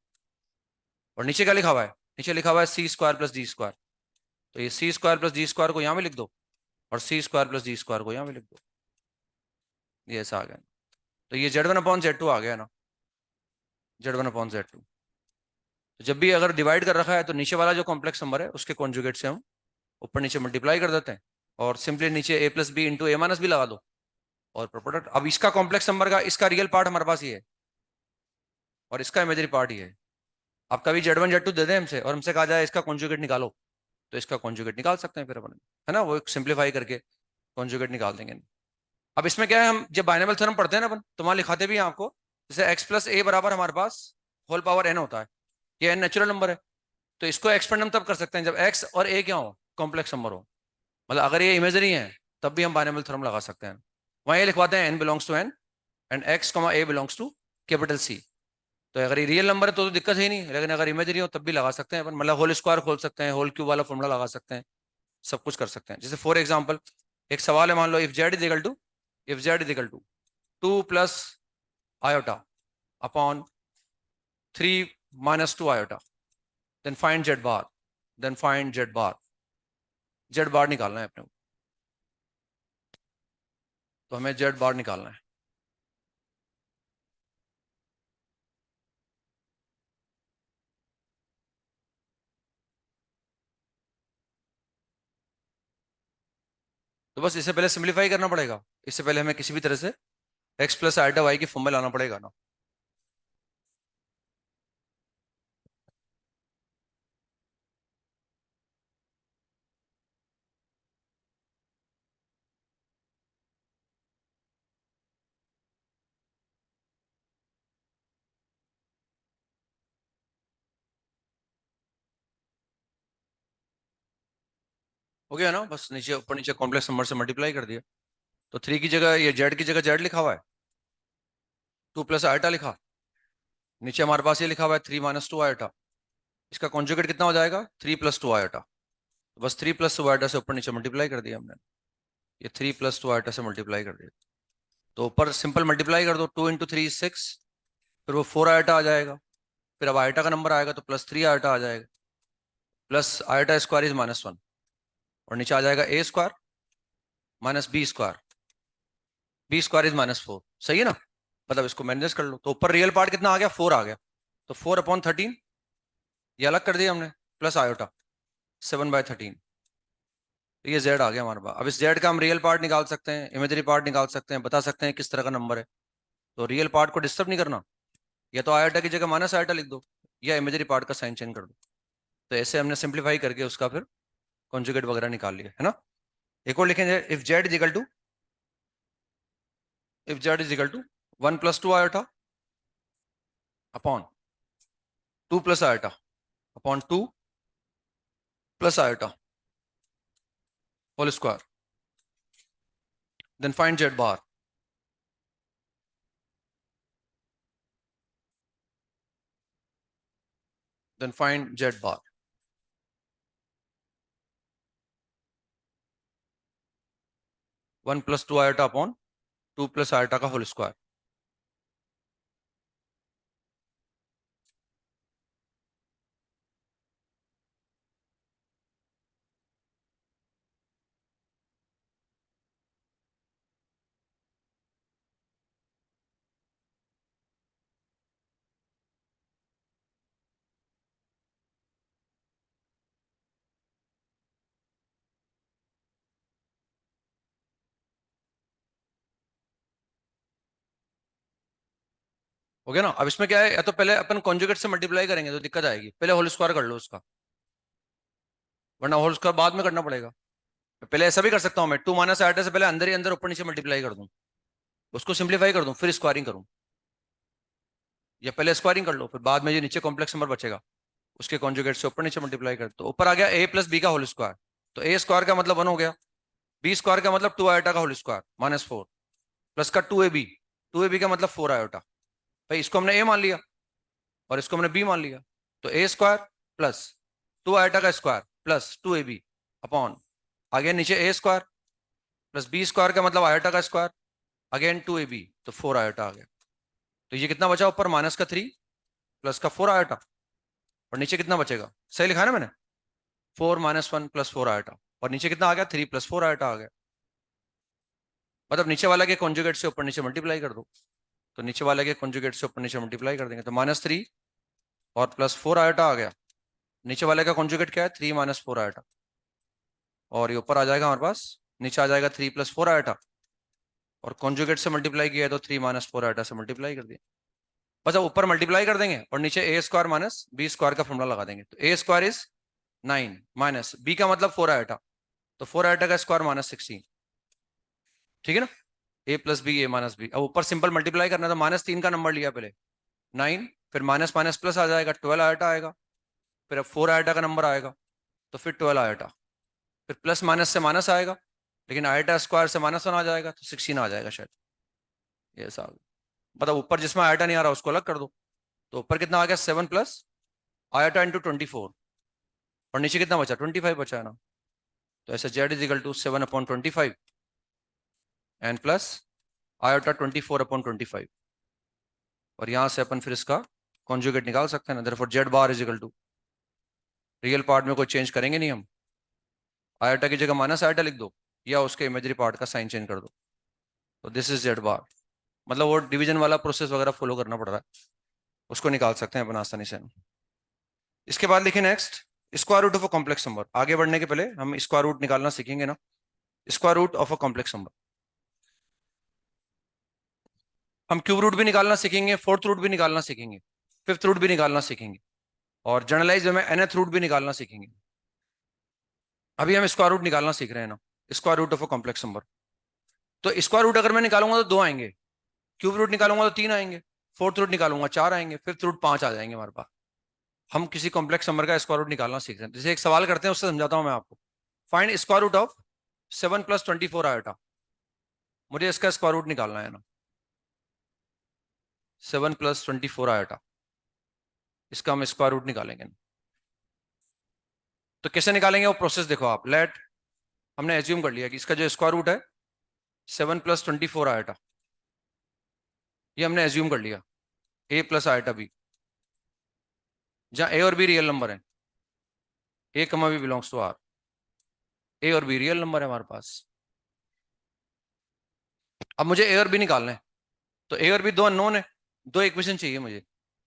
और नीचे क्या लिखा हुआ है? नीचे लिखा हुआ है सी स्क्वायर प्लस डी स्क्वायर, तो ये सी स्क्वायर प्लस डी स्क्वायर को यहाँ में लिख दो, और सी स्क्वायर प्लस डी स्क्वायर को यहाँ में लिख दो, ये ऐसा आ गया। तो ये Z1 अपॉन Z2 आ गया ना, Z1 अपॉन Z2। तो जब भी अगर डिवाइड कर रखा है तो नीचे वाला जो कॉम्प्लेक्स नंबर है उसके कॉन्जुगेट से हम ऊपर नीचे मल्टीप्लाई कर देते हैं, और सिंपली नीचे a plus b into a minus भी लगा दो और प्रोडक्ट। अब इसका कॉम्प्लेक्स नंबर का इसका रियल पार्ट हमारे पास ये है, और इसका इमेजरी पार्ट ये है। आप कभी Z1 Z2 दे दें हमसे और हमसे कहा जाए इसका कॉन्जुगेट निकालो, तो इसका कॉन्जुगेट निकाल सकते हैं फिर अपन, है ना, वो सिंप्लीफाई करके कॉन्जुगेट निकाल देंगे। अब इसमें क्या है, हम जब बाइनोमियल थ्योरम पढ़ते हैं ना अपन, तो वहां लिखाते भी हैं आपको, जैसे x प्लस ए बराबर हमारे पास होल पावर n होता है, ये n नेचुरल नंबर है, तो इसको एक्सपेंड हम तब कर सकते हैं जब x और a क्या हो? कॉम्प्लेक्स नंबर हो। मतलब अगर ये इमेजरी है तब भी हम बाइनोमियल थ्योरम लगा सकते हैं। वहां ये लिखवाते हैं n belongs to n and x, a belongs to capital C। तो अगर ये रियल नंबर है तो दिक्कत है नहीं, लेकिन अगर इमेजरी हो तब भी लगा सकते हैं अपन, मतलब होल स्क्वायर खोल सकते हैं, होल क्यूब वाला फॉर्मूला लगा सकते हैं, सब कुछ कर सकते हैं। जैसे फॉर एग्जांपल एक सवाल है, मान लो if z is equal to 2 plus iota upon 3 minus 2 iota, then find z bar, then find z bar निकालना है अपने को, तो हमें z बार निकालना है। तो बस इससे पहले सिंप्लीफाई करना पड़ेगा, इससे पहले हमें किसी भी तरह से x प्लस आयोटा वाई की फॉर्म में लाना पड़ेगा ना। हो गया ना, बस नीचे ऊपर नीचे कॉम्प्लेक्स नंबर से मल्टीप्लाई कर दिया। तो 3 की जगह ये z की जगह z लिखा हुआ है, 2 प्लस आयोटा लिखा, नीचे हमारे पास ये लिखा हुआ है 3 माइनस 2 आयोटा, इसका कॉन्जुगेट कितना हो जाएगा? 3 प्लस 2 आयोटा। तो बस 3 प्लस 2 आयोटा से ऊपर नीचे मल्टीप्लाई कर दिया हमने, ये 3 प्लस 2 आयोटा से मल्टीप्लाई कर दिया। तो ऊपर सिंपल मल्टीप्लाई कर दो, 2 इंटू 3 6, फिर वो 4 आयोटा आ जाएगा, फिर अब आयोटा का नंबर आएगा तो प्लस 3 आयोटा आ जाएगा, प्लस आयोटा स्क्वायर इज -1, और नीचे आ जाएगा a square minus B square, B square is -4, सही है ना। मतलब इसको मैनेज कर लो। तो ऊपर रियल पार्ट कितना आ गया, 4 आ गया, तो 4/13 ये अलग कर दिया हमने, प्लस आयोटा 7/13। तो ये z आ गया हमारे पास। अब इस z का हम रियल पार्ट निकाल सकते हैं, इमेजरी पार्ट निकाल सकते हैं, बता सकते हैं किस तरह का नंबर है। तो रियल पार्ट को डिस्टर्ब नहीं करना, या तो आयोटा की जगह माइनस आयोटा लिख दो, या इमेजरी पार्ट का साइन चेंज कर दो। तो ऐसे हमने सिंप्लीफाई करके उसका फिर कॉन्जुगेट वगैरह निकाल लिया है ना। एक और लिखेंगे, if z is equal to 1 + 2 iota upon 2 + iota upon 2 + iota whole square, then find z bar. Then find z bar. 1 + 2 iota upon 2 + iota का होल स्क्वायर। हो गया ना। अब इसमें क्या है, या तो पहले अपन कॉन्जुगेट से मल्टीप्लाई करेंगे तो दिक्कत आएगी, पहले होल स्क्वायर कर लो उसका, वरना होल स्क्वायर बाद में करना पड़ेगा। पहले ऐसा भी कर सकता हूं मैं, 2 - आयोटा से पहले अंदर ही अंदर ऊपर नीचे मल्टीप्लाई कर दूं, उसको सिंप्लीफाई कर दूं, फिर स्क्वायरिंग करूं। या पहले स्क्वायरिंग कर लो, फिर बाद में जो नीचे कॉम्प्लेक्स नंबर बचेगा उसके कॉन्जुगेट से ऊपर नीचे मल्टीप्लाई कर। तो ऊपर आ गया a + b का होल स्क्वायर, तो a स्क्वायर का मतलब 1 हो गया, b स्क्वायर का मतलब 2 आयोटा का होल स्क्वायर -4, प्लस का 2ab का मतलब 4 आयोटा। भाई इसको हमने a मान लिया और इसको हमने b मान लिया, तो a स्क्वायर प्लस 2 आयोटा का स्क्वायर प्लस 2ab अपॉन, आ गया नीचे a square plus b square का मतलब आयोटा का स्क्वायर, अगेन 2ab, तो 4 आयोटा आ गया। तो ये कितना बचा, ऊपर -3 प्लस का 4 आयोटा, और नीचे कितना बचेगा, सही लिखा है ना मैंने, 4 - 1 + 4 आयोटा, और नीचे कितना आ गया, 3 + 4 आयोटा आ गया। मतलब नीचे वाला के कॉन्जुगेट से ऊपर नीचे मल्टीप्लाई कर दो, तो नीचे वाले के कॉन्जुगेट से ऊपर नीचे मल्टीप्लाई कर देंगे, तो -3 और +4 आयोटा आ गया। नीचे वाले का कॉन्जुगेट क्या है, 3 - 4 आयोटा, और ये ऊपर आ जाएगा हमारे पास, नीचे आ जाएगा 3 + 4 आयोटा, और कॉन्जुगेट से मल्टीप्लाई किया है तो 3 - 4 आयोटा से मल्टीप्लाई कर दिया। बस अब ऊपर मल्टीप्लाई कर देंगे और नीचे a square minus b square का फॉर्मूला लगा देंगे। तो a square is 9 minus b का मतलब 4 आयोटा, तो 4 आयोटा का स्क्वायर -16, ठीक है ना। a + b, a - b। अब ऊपर सिंपल मल्टीप्लाई करना, तो -3 का नंबर लिया पहले 9, फिर माइनस माइनस प्लस आ जाएगा 12 आयोटा आएगा, फिर अब 4 आयोटा का नंबर आएगा, तो फिर 12 आयोटा, फिर प्लस माइनस से माइनस आएगा, लेकिन आयोटा स्क्वायर से -1 आ जाएगा, तो 16 आ जाएगा शायद, ये ऐसा आ गया। मतलब ऊपर जिसमें आयोटा नहीं आ रहा उसको अलग कर दो। तो ऊपर कितना आ गया, 7 प्लस आयोटा इंटू 24, और नीचे कितना बचा, 25 बचा है ना। तो ऐसे z is equal to 7/25 and plus iota 24/25, और यहां से अपन फिर इसका कॉन्जुगेट निकाल सकते हैं ना। Therefore z bar is equal to, real part में कोई चेंज करेंगे नहीं हम, आयोटा की जगह माइनस आयोटा लिख दो, या उसके इमेजरी पार्ट का साइन चेंज कर दो, तो दिस इज z बार। मतलब वो डिवीजन वाला प्रोसेस वगैरह फॉलो करना पड़ रहा है, उसको निकाल सकते हैं अपन आसानी से। इसके बाद लिखे next, square root of a complex number. आगे बढ़ने के पहले हम स्क्वायर रूट निकालना सीखेंगे ना, square root of a complex number. हम क्यूब रूट भी निकालना सीखेंगे, फोर्थ रूट भी निकालना सीखेंगे, फिफ्थ रूट भी निकालना सीखेंगे, और जनरलाइज में nth रूट भी निकालना सीखेंगे। अभी हम स्क्वायर रूट निकालना सीख रहे हैं ना, square root of a complex number. तो स्क्वायर रूट अगर मैं निकालूंगा तो 2 आएंगे, क्यूब रूट निकालूंगा तो 3 आएंगे, फोर्थ रूट निकालूंगा 4 आएंगे, फिफ्थ रूट 5 आ जाएंगे हमारे पास। हम किसी कॉम्प्लेक्स नंबर का स्क्वायर रूट निकालना सीख रहे हैं। जैसे एक सवाल करते हैं, उससे समझाता हूं मैं आपको। Find square root of 7 + 24 iota. मुझे इसका स्क्वायर रूट निकालना है ना, 7 + 24 आयोटा, इसका हम स्क्वायर रूट निकालेंगे। तो कैसे निकालेंगे वो प्रोसेस देखो आप। लेट, हमने एज्यूम कर लिया कि इसका जो स्क्वायर रूट है 7 + 24 आयोटा, ये हमने एज्यूम कर लिया, a + आयोटा b, जहां a और b रियल नंबर है, a, b belongs to r, a और b रियल नंबर है हमारे पास। अब मुझे a और b निकालना है, तो ए और बी दो अननोन है, दो इक्वेशन चाहिए मुझे।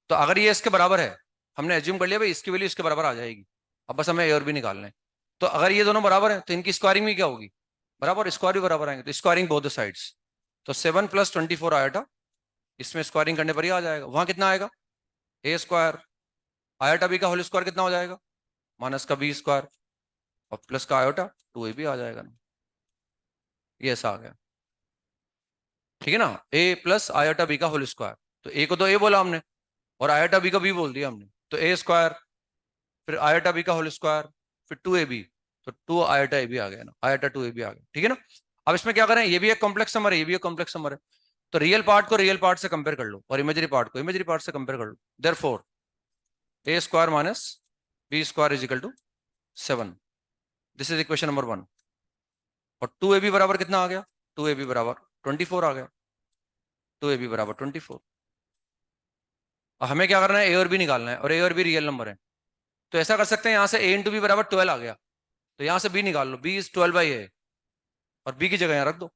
तो अगर ये इसके बराबर है, हमने एज्यूम कर लिया भाई इसकी वैल्यू इसके बराबर आ जाएगी, अब बस हमें ए और बी निकालना है। तो अगर ये दोनों बराबर है तो इनकी स्क्वायरिंग भी क्या होगी, बराबर, स्क्वायर भी बराबर आएंगे, तो स्क्वायरिंग बोथ द साइड्स। तो 7 + 24 आयोटा, इसमें स्क्वायरिंग करने पर ही आ जाएगा। वहां कितना आएगा, ए स्क्वायर आयोटा बी का होल स्क्वायर कितना हो जाएगा, माइनस का बी स्क्वायर और प्लस का आयोटा 2ab आ जाएगा ना, ये ऐसा आ गया, ठीक है ना। ए प्लस आयोटा बी का होल स्क्वायर, तो ए को तो ए बोला हमने और आयोटा बी का बी बोल दिया हमने, तो ए स्क्वायर फिर आयोटा बी का होल स्क्वायर फिर 2ab, तो 2 आयोटा ए बी आ गया ना, आयोटा 2ab आ गया, ठीक है ना। अब इसमें क्या करें, ये भी एक कॉम्प्लेक्स नंबर है, ये भी एक कॉम्प्लेक्स नंबर है, तो रियल पार्ट को रियल पार्ट से कंपेयर कर लो और इमेजरी पार्ट को इमेजरी पार्ट से कंपेयर कर लो। Therefore A square minus B square is equal to 7, this is equation number 1। और 2ab बराबर कितना आ गया, 2ab बराबर 24 आ गया, 2ab बराबर 24। अब हमें क्या करना है, ए और बी निकालना है, और ए और बी रियल नंबर है, तो ऐसा कर सकते हैं, यहाँ से a इंटू बी बराबर 12 आ गया, तो यहाँ से b निकाल लो, b इज 12/a और b की जगह यहाँ रख दो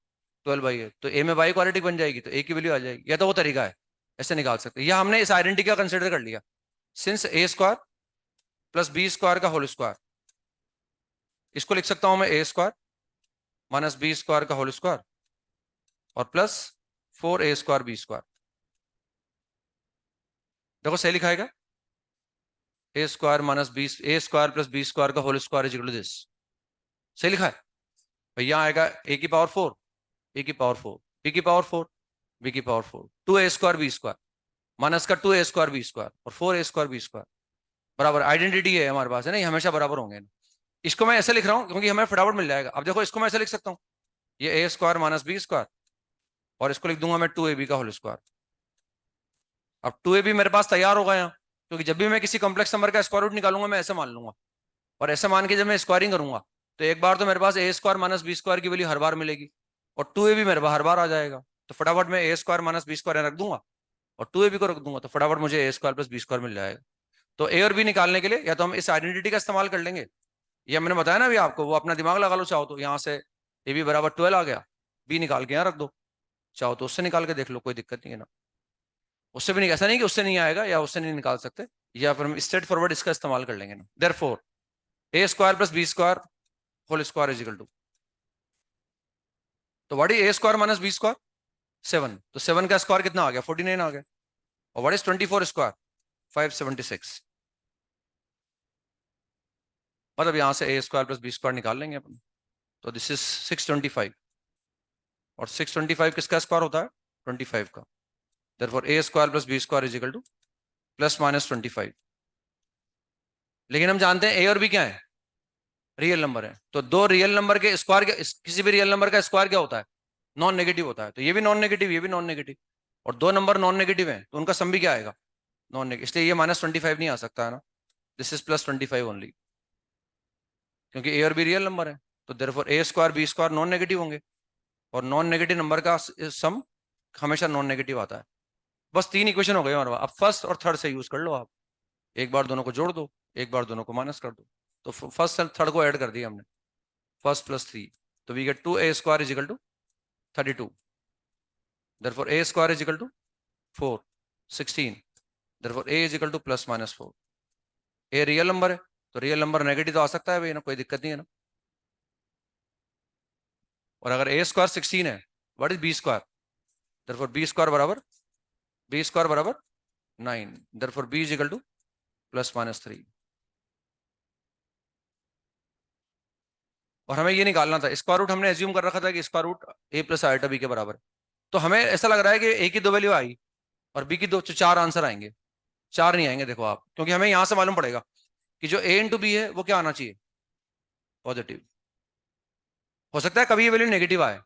12/a, तो a में y क्वाड्रेटिक बन जाएगी, तो a की वैल्यू आ जाएगी। या तो वो तरीका है, ऐसे निकाल सकते हैं, या हमने इस आइडेंटिटी का कंसिडर कर लिया, since a square plus B square का होल स्क्वायर, इसको लिख सकता हूं मैं a square minus B square का होल स्क्वायर और plus 4a square B square. देखो सही लिखा है, a square minus b, a square plus B square का whole square is equal to this, सही लिखा है भैया। आएगा ए की पावर 4, ए की पावर 4, बी की पावर 4, बी की power 4, 2a square B square minus का 2a स्क्वायर बी स्क्वायर और 4a स्क्वायर बी स्क्वायर बराबर, आइडेंटिटी है हमारे पास, है ना, ये हमेशा बराबर होंगे ना। इसको मैं ऐसे लिख रहा हूं क्योंकि हमें फटाफट मिल जाएगा। अब देखो इसको मैं ऐसे लिख सकता हूँ, ये ए स्क्वायर माइनस बी स्क्वायर और इसको लिख दूंगा मैं 2ab का होल स्क्वायर। अब 2ab मेरे पास तैयार होगा यहाँ, क्योंकि जब भी मैं किसी कॉम्प्लेक्स नंबर का स्क्वायर रूट निकालूंगा मैं ऐसे मान लूंगा, और ऐसे मान के जब मैं स्क्वायरिंग करूंगा तो एक बार तो मेरे पास ए स्क्वायर माइनस बी स्क्वायर की वैल्यू हर बार मिलेगी और 2ab मेरे पास हर बार आ जाएगा, तो फटाफट मैं ए स्क्वायर माइनस बी स्क्वायर रख दूंगा और 2ab को रख दूंगा, तो फटाफट मुझे ए स्क्वायर प्लस बी स्क्वायर मिल जाएगा। तो ए और बी निकालने के लिए या तो हम इस आइडेंटिटी का इस्तेमाल कर लेंगे, ये मैंने बताया ना अभी आपको, वो अपना दिमाग लगा लो, चाहो तो यहाँ से ए बी बराबर 12 आ गया, बी निकाल के यहाँ रख दो, चाहो तो उससे निकाल के देख लो, कोई दिक्कत नहीं है ना। उससे भी नहीं, ऐसा नहीं कि उससे नहीं आएगा या उससे नहीं निकाल सकते, या फिर हम स्ट्रेट फॉरवर्ड इसका इस्तेमाल कर लेंगे ना। Therefore A square plus B square whole square is equal to, तो what is A square minus B square 7, तो 7 का स्क्वायर कितना आ गया 49 आ गया, और व्हाट इज 24 स्क्वायर 576, मतलब यहां से ए स्क्वायर प्लस बी स्क्वायर निकाल लेंगे अपन, तो दिस इज 625 और 625 किसका स्क्वायर होता है 25 का, therefore A square plus B square is equal to plus minus 25। लेकिन हम जानते हैं ए और बी क्या है, रियल नंबर है, तो दो रियल नंबर के स्क्वायर, किसी भी रियल नंबर का स्क्वायर क्या होता है, नॉन नेगेटिव होता है, तो ये भी नॉन नेगेटिव ये भी नॉन नेगेटिव, और दो नंबर नॉन नेगेटिव है तो उनका सम भी क्या आएगा नॉन नेगेटिव, इसलिए ये -25 नहीं आ सकता है ना, दिस इज +25 ओनली, क्योंकि ए और बी रियल नंबर है, तो देयरफॉर ए square B square non negative होंगे, और नॉन नेगेटिव नंबर का सम हमेशा नॉन नेगेटिव आता है। बस 3 इक्वेशन हो गए हमारे पास, अब फर्स्ट और थर्ड से यूज कर लो आप, एक बार दोनों को जोड़ दो, एक बार दोनों को माइनस कर दो, तो फर्स्ट और थर्ड को ऐड कर दिया हमने, फर्स्ट प्लस 3, तो we get 2a square is equal to 32, therefore a square is equal to 4 16, therefore a is equal to +-4। a real number है तो रियल नंबर नेगेटिव तो आ सकता है भाई ना, कोई दिक्कत नहीं है ना। और अगर a स्क्वायर 16 है, what is b square, therefore b square बराबर 9, therefore b is equal to +-3। और हमें ये निकालना था, स्क्वायर रूट हमने एज्यूम कर रखा था कि square root a plus iota b के बराबर है, तो हमें ऐसा लग रहा है कि a की 2 वैल्यू आई और b की 2, 4 आंसर आएंगे, 4 नहीं आएंगे देखो आप, क्योंकि हमें यहां से मालूम पड़ेगा कि जो a इंटू बी है वो क्या आना चाहिए पॉजिटिव, हो सकता है कभी ये वैल्यू नेगेटिव आए,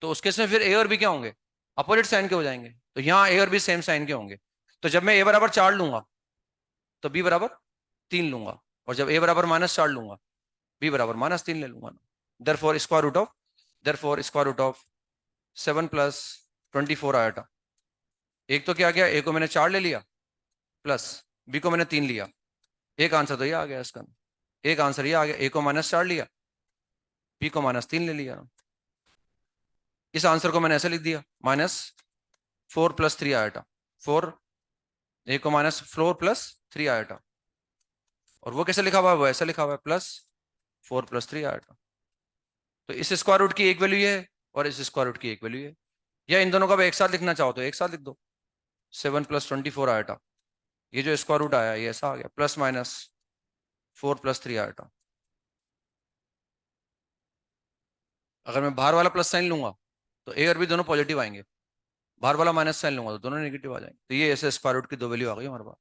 तो उस केस में फिर a और b क्या होंगे अपोजिट साइन के हो जाएंगे, तो यहाँ a और b सेम साइन के होंगे, तो जब मैं a बराबर 4 लूंगा तो b बराबर 3 लूंगा, और जब a बराबर -4 लूंगा b बराबर -3 ले लूंगा। Therefore square root of 7 + 24 iota, एक तो क्या गया, a को मैंने 4 ले लिया प्लस b को मैंने 3 लिया, एक आंसर तो ये आ गया इसका, एक आंसर ये आ गया, a को -4 लिया b को -3 ले लिया, इस आंसर को मैंने ऐसे लिख दिया 4 प्लस 3 आयोटा, 4 ए को माइनस 4 प्लस 3 आयोटा, और वो कैसे लिखा हुआ है, वो ऐसा लिखा हुआ है प्लस 4 प्लस 3 आयोटा। तो इस स्क्वायर रूट की एक वैल्यू है और इस स्क्वायर रूट की एक वैल्यू है, या इन दोनों का भी एक साथ लिखना चाहो तो एक साथ लिख दो। 7 प्लस 24 आयोटा, ये जो स्क्वायर रूट आया ये ऐसा आ गया, प्लस माइनस 4 प्लस 3 आयोटा। अगर मैं बाहर वाला प्लस साइन लूंगा तो ए और बी दोनों पॉजिटिव आएंगे, बाहर वाला माइनस साइन लूंगा तो दोनों नेगेटिव आ जाएंगे। तो ये ऐसे स्क्वायर रूट की दो वैल्यू आ गई हमारे पास,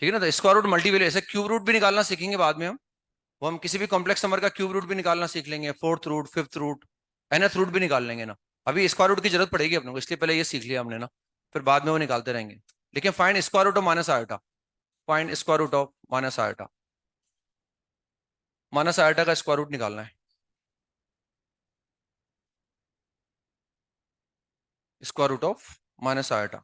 ठीक है ना। तो स्क्वायर रूट मल्टी वैल्यू, ऐसे क्यूब रूट भी निकालना सीखेंगे बाद में हम, वो हम किसी भी कॉम्प्लेक्स नंबर का क्यूब रूट भी निकालना सीख लेंगे, fourth root, fifth root, nth root भी निकाल लेंगे ना। अभी स्क्वायर रूट की जरूरत पड़ेगी अपने को, इसलिए पहले ये सीख लिया हमने ना, फिर बाद में वो निकालते रहेंगे। लेकिन find square root of minus iota, find square root of minus iota, minus iota का स्क्वायर रूट निकालना है। Square root of minus iota,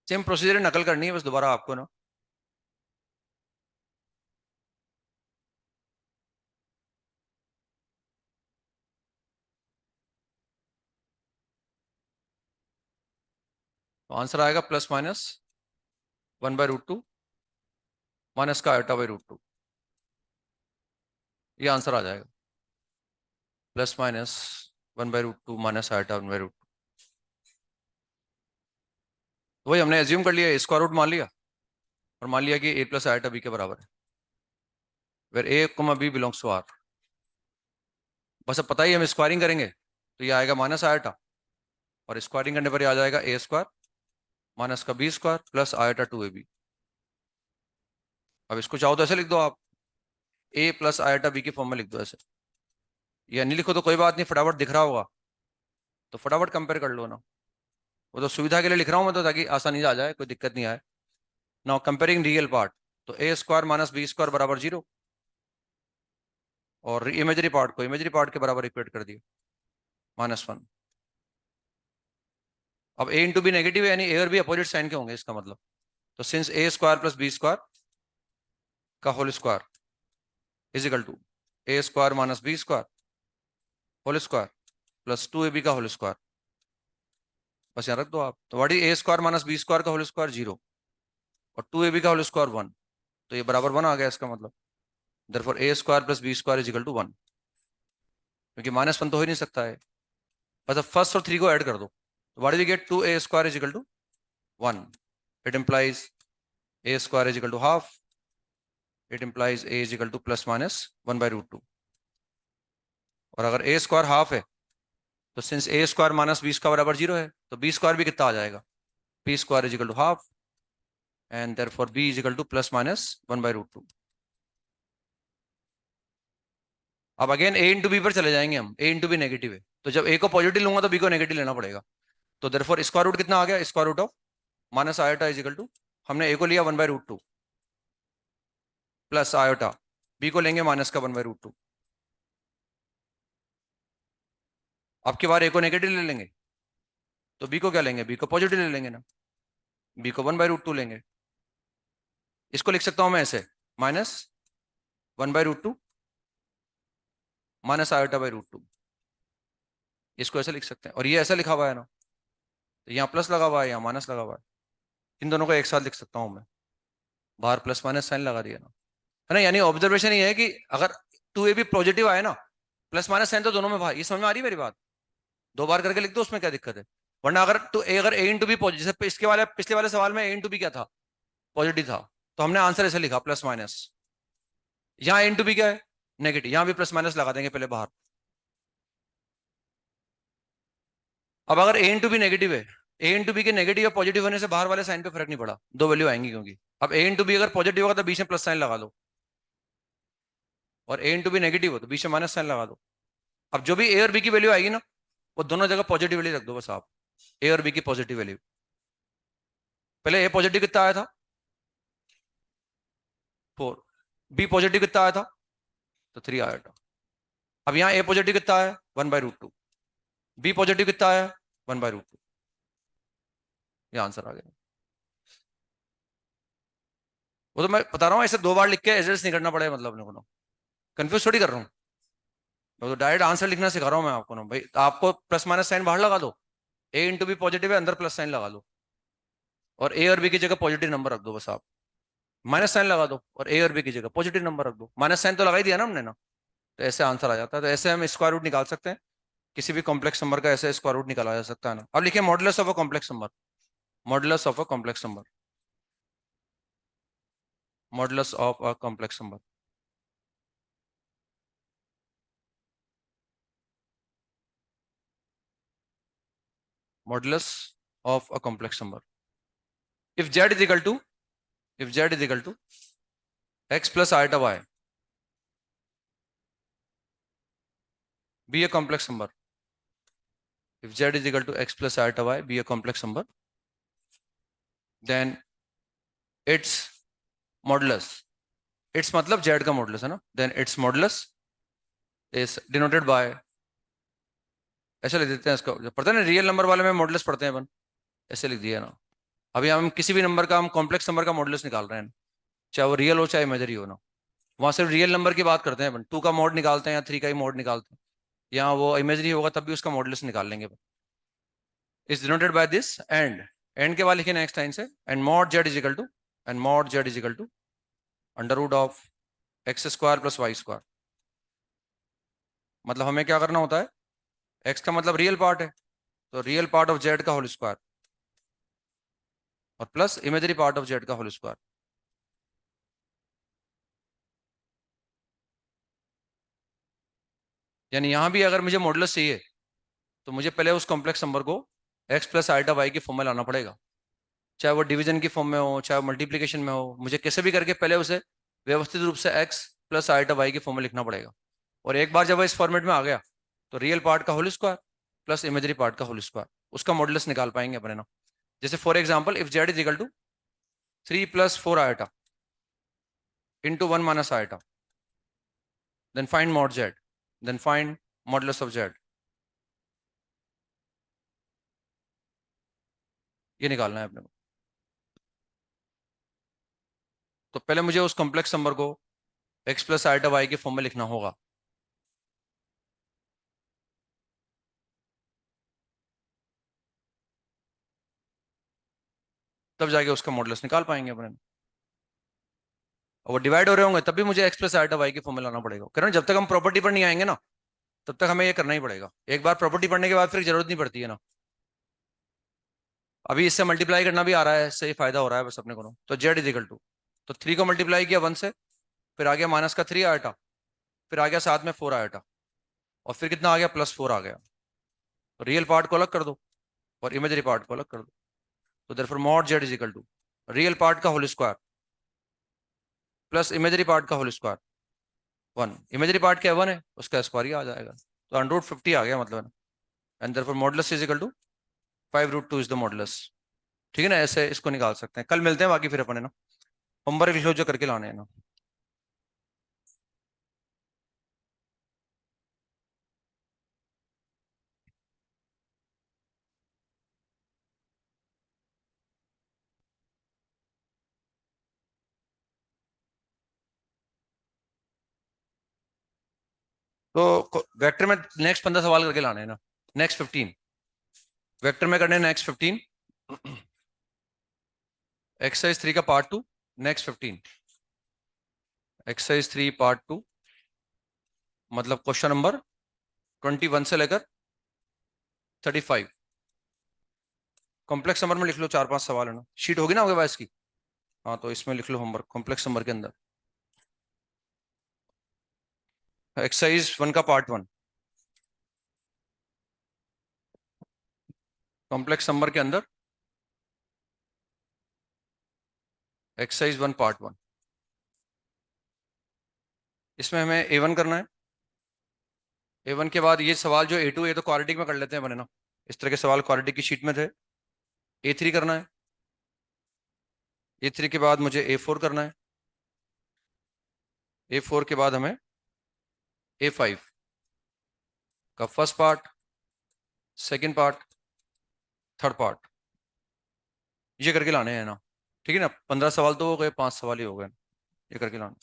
same procedure नकल करनी है बस दोबारा आपको ना। तो आंसर आएगा प्लस माइनस 1/√2 माइनस का आयोटा बाई √2, ये आंसर आ जाएगा, प्लस माइनस 1/√2 माइनस आयोटा 1/√2। वही हमने एज्यूम कर लिया, स्क्वायर रूट मान लिया और मान लिया कि a प्लस आयोटा b के बराबर है, where a comma b belongs to r। बस अब पता ही हम स्क्वायरिंग करेंगे तो ये आएगा माइनस आयोटा, और स्क्वायरिंग करने पर ये आ जाएगा a स्क्वायर माइनस का b square plus iota 2ab। अब इसको चाहो तो ऐसे लिख दो आप, a प्लस आयोटा b की फॉर्म में लिख दो ऐसे, या नहीं लिखो तो कोई बात नहीं, फटाफट दिख रहा होगा तो फटाफट कंपेयर कर लो ना। वो तो सुविधा के लिए लिख रहा हूं मैं तो, ताकि आसानी से आ जाए, कोई दिक्कत नहीं आए। नाउ कंपेयरिंग रियल पार्ट, तो a square minus b square बराबर 0, और इमेजरी पार्ट को इमेजरी पार्ट के बराबर इक्वेट कर दिया, -1। अब a इंटू बी नेगेटिव है, यानी a और b अपोजिट साइन के होंगे इसका मतलब। तो since a square plus b square का whole square is equal to a square minus b square whole square plus 2ab का होल स्क्वायर, बस यहाँ रख दो आप। तो what is a square minus b square का होल स्क्वायर 0, और 2ab का होल स्क्वायर 1, तो ये बराबर 1 आ गया इसका मतलब। Therefore a square plus b square is equal to 1, क्योंकि -1 तो हो ही नहीं सकता है। बस अब फर्स्ट और 3 को ऐड कर दो, तो what do we get, 2a square is equal to 1। It implies a square is equal to half, it implies a is equal to plus minus 1/√2। और अगर a स्क्वायर हाफ है तो since a square minus b square बराबर 0 है, तो b square भी कितना आ जाएगा, b square is equal to half, and therefore b is equal to plus minus 1/√2। अब अगेन a इंटू बी पर चले जाएंगे हम, a इंटू बी नेगेटिव है, तो जब a को पॉजिटिव लूंगा तो b को नेगेटिव लेना पड़ेगा। तो देयरफॉर स्क्वायर रूट कितना आ गया, square root of minus iota is equal to, हमने a को लिया 1/√2 प्लस आयोटा, b को लेंगे माइनस का 1/√2। अब की बार a को नेगेटिव ले लेंगे तो b को क्या लेंगे, b को पॉजिटिव ले लेंगे ना, b को 1/√2 लेंगे। इसको लिख सकता हूं मैं ऐसे, माइनस 1/√2 माइनस आयोटा बाई √2, इसको ऐसे लिख सकते हैं। और ये ऐसा लिखा हुआ है ना, तो यहाँ प्लस लगा हुआ है, यहाँ माइनस लगा हुआ है, इन दोनों को एक साथ लिख सकता हूँ मैं, बाहर प्लस माइनस साइन लगा दिया ना, है ना। यानी ऑब्जर्वेशन ये है कि अगर 2ab पॉजिटिव आए ना प्लस माइनस साइन तो दोनों में भाई, ये समझ में आ रही है मेरी बात? 2 बार करके लिख दो, उसमें क्या दिक्कत है? वरना अगर तो अगर ए इंटू बी पॉजिटिव, जैसे इसके वाले पिछले वाले सवाल में ए इंटू बी क्या था, पॉजिटिव था, तो हमने आंसर ऐसे लिखा प्लस माइनस। यहाँ ए इंटू बी क्या है, नेगेटिव, यहाँ भी प्लस माइनस लगा देंगे पहले बाहर। अब अगर ए इंटू बी नेगेटिव है, ए इंटू बी के नेगेटिव या पॉजिटिव होने से बाहर वाले साइन पे फर्क नहीं पड़ा, दो वैल्यू आएंगी, क्योंकि अब ए इंटू बी अगर पॉजिटिव होगा तो बीच में प्लस साइन लगा दो, और ए इंटू बी नेगेटिव हो तो बीच में माइनस साइन लगा दो। अब जो भी ए और बी की वैल्यू आएगी ना, वो दोनों जगह पॉजिटिव वैल्यू रख दो बस आप, ए और बी की पॉजिटिव वैल्यू। पहले ए पॉजिटिव कितना आया था, 4। बी पॉजिटिव कितना आया था, तो 3 आया था। अब यहाँ ए पॉजिटिव कितना है, 1/√2। बी पॉजिटिव कितना है, 1/√2। ये आंसर आ गया। वो तो मैं बता रहा हूँ, ऐसे 2 बार लिख के एड्रेस नहीं करना पड़ेगा, मतलब अपने को ना कंफ्यूज थोड़ी कर रहा हूँ, मैं तो डायरेक्ट आंसर लिखना सिखा रहा हूँ मैं आपको ना भाई। आपको प्लस माइनस साइन बाहर लगा दो, ए इंटू बी पॉजिटिव है, अंदर प्लस साइन लगा लो, और ए और बी की जगह पॉजिटिव नंबर रख दो बस आप, माइनस साइन लगा दो और ए और बी की जगह पॉजिटिव नंबर रख दो, माइनस साइन तो लगा ही दिया ना हमने ना, तो ऐसे आंसर आ जाता है। तो ऐसे हम स्क्वायर रूट निकाल सकते हैं, किसी भी कॉम्प्लेक्स नंबर का ऐसे स्क्वायर रूट निकाला जा सकता है ना। अब लिखिए modulus of a complex number, modulus of a complex number, modulus of a complex number. Modulus of a complex number, if z is equal to, if z is equal to x plus iota y be a complex number, if z is equal to x plus iota y be a complex number, then its modulus, its मतलब z का modulus है ना, then its modulus is denoted by, ऐसे लिख देते हैं इसको, जो पढ़ते हैं ना रियल नंबर वाले में मॉडुलस पढ़ते हैं अपन, ऐसे लिख दिया ना। अभी हम किसी भी नंबर का, हम कॉम्प्लेक्स नंबर का मॉडुलस निकाल रहे हैं, चाहे वो रियल हो चाहे इमेजरी हो ना, वहां सिर्फ रियल नंबर की बात करते हैं अपन, 2 का मॉड निकालते हैं या 3 का ही मॉड निकालते हैं, यहाँ वो इमेजरी होगा तब भी उसका मॉडुलस निकाल लेंगे अपन। is denoted by this and के बाद लिखे नेक्स्ट लाइन से, and mod z is equal to, and mod z is equal to under root of x square plus y square. मतलब हमें क्या करना होता है, x का मतलब रियल पार्ट है, तो रियल पार्ट ऑफ z का होल स्क्वायर और plus imaginary part of z का होल स्क्वायर। यानी यहां भी अगर मुझे मॉडुलस चाहिए तो मुझे पहले उस कॉम्प्लेक्स नंबर को x प्लस आइटा वाई की फॉर्म में लाना पड़ेगा, चाहे वो डिवीजन की फॉर्म में हो चाहे मल्टीप्लीकेशन में हो, मुझे कैसे भी करके पहले उसे व्यवस्थित रूप से x प्लस आइटा वाई की फॉर्म में लिखना पड़ेगा। और एक बार जब वो इस फॉर्मेट में आ गया तो रियल पार्ट का whole square plus imaginary part का होल स्क्वायर, उसका मॉडुलस निकाल पाएंगे अपने ना। जैसे for example if Z is equal to 3 + 4 iota into 1 - iota, then find mod z, then find modulus of z, ये निकालना है अपने को। तो पहले मुझे उस कॉम्प्लेक्स नंबर को x प्लस आइटा वाई के फॉर्म में लिखना होगा। तब जाके उसका मॉडुलस निकाल पाएंगे अपने। और वो डिवाइड हो रहे होंगे तब भी मुझे x प्लस आइटा वाई के फॉर्म में लाना पड़ेगा, कारण जब तक हम प्रॉपर्टी पर नहीं आएंगे ना तब तक हमें ये करना ही पड़ेगा। एक बार प्रॉपर्टी पढ़ने के बाद फिर जरूरत नहीं पड़ती है ना। अभी इससे मल्टीप्लाई करना भी आ रहा है, इससे ही फायदा हो रहा है बस अपने को ना। तो जेड इज इक्वल टू, तो 3 को मल्टीप्लाई किया 1 से, फिर आ गया माइनस का 3 आइटा, फिर आ गया साथ में 4 आइटा, और फिर कितना आ गया +4 आ गया। तो रियल पार्ट को अलग कर दो और इमेजरी पार्ट को अलग कर दो, तो therefore mod Z is equal to real part का whole square plus imaginary part का होल स्क्वायर 1, इमेजरी पार्ट क्या 1 है उसका स्क्वायर ही आ जाएगा, तो √50 आ गया मतलब। And therefore modulus is equal to 5√2 is the modulus. ठीक है ना, ऐसे इसको निकाल सकते हैं। कल मिलते हैं बाकी फिर अपन है ना, होमवर्क लिखो जो करके लाने हैं ना। तो वेक्टर में नेक्स्ट 15 सवाल करके लाने हैं ना, नेक्स्ट 15 वेक्टर में करने हैं, नेक्स्ट 15 एक्सरसाइज 3 का पार्ट 2, नेक्स्ट 15 एक्सरसाइज 3 पार्ट 2, मतलब क्वेश्चन नंबर 21 से लेकर 35। कॉम्प्लेक्स नंबर में लिख लो, 4-5 सवाल है ना, शीट होगी ना आपके पास की? हाँ तो इसमें लिख लो होमवर्क कॉम्प्लेक्स नंबर के अंदर। एक्सरसाइज 1 का पार्ट 1, कॉम्प्लेक्स नंबर के अंदर एक्सरसाइज 1 पार्ट 1। इसमें हमें A1 करना है। A1 के बाद ये सवाल जो A2 ये तो क्वाड्रेटिक में कर लेते हैं बने ना, इस तरह के सवाल क्वाड्रेटिक की शीट में थे। A3 करना है। A3 के बाद मुझे A4 करना है। A4 के बाद हमें A5 का first part, second part, third part, ये करके लाने हैं ना। ठीक है ना, 15 सवाल तो हो गए, 5 सवाल ही हो गए, ये करके लाना।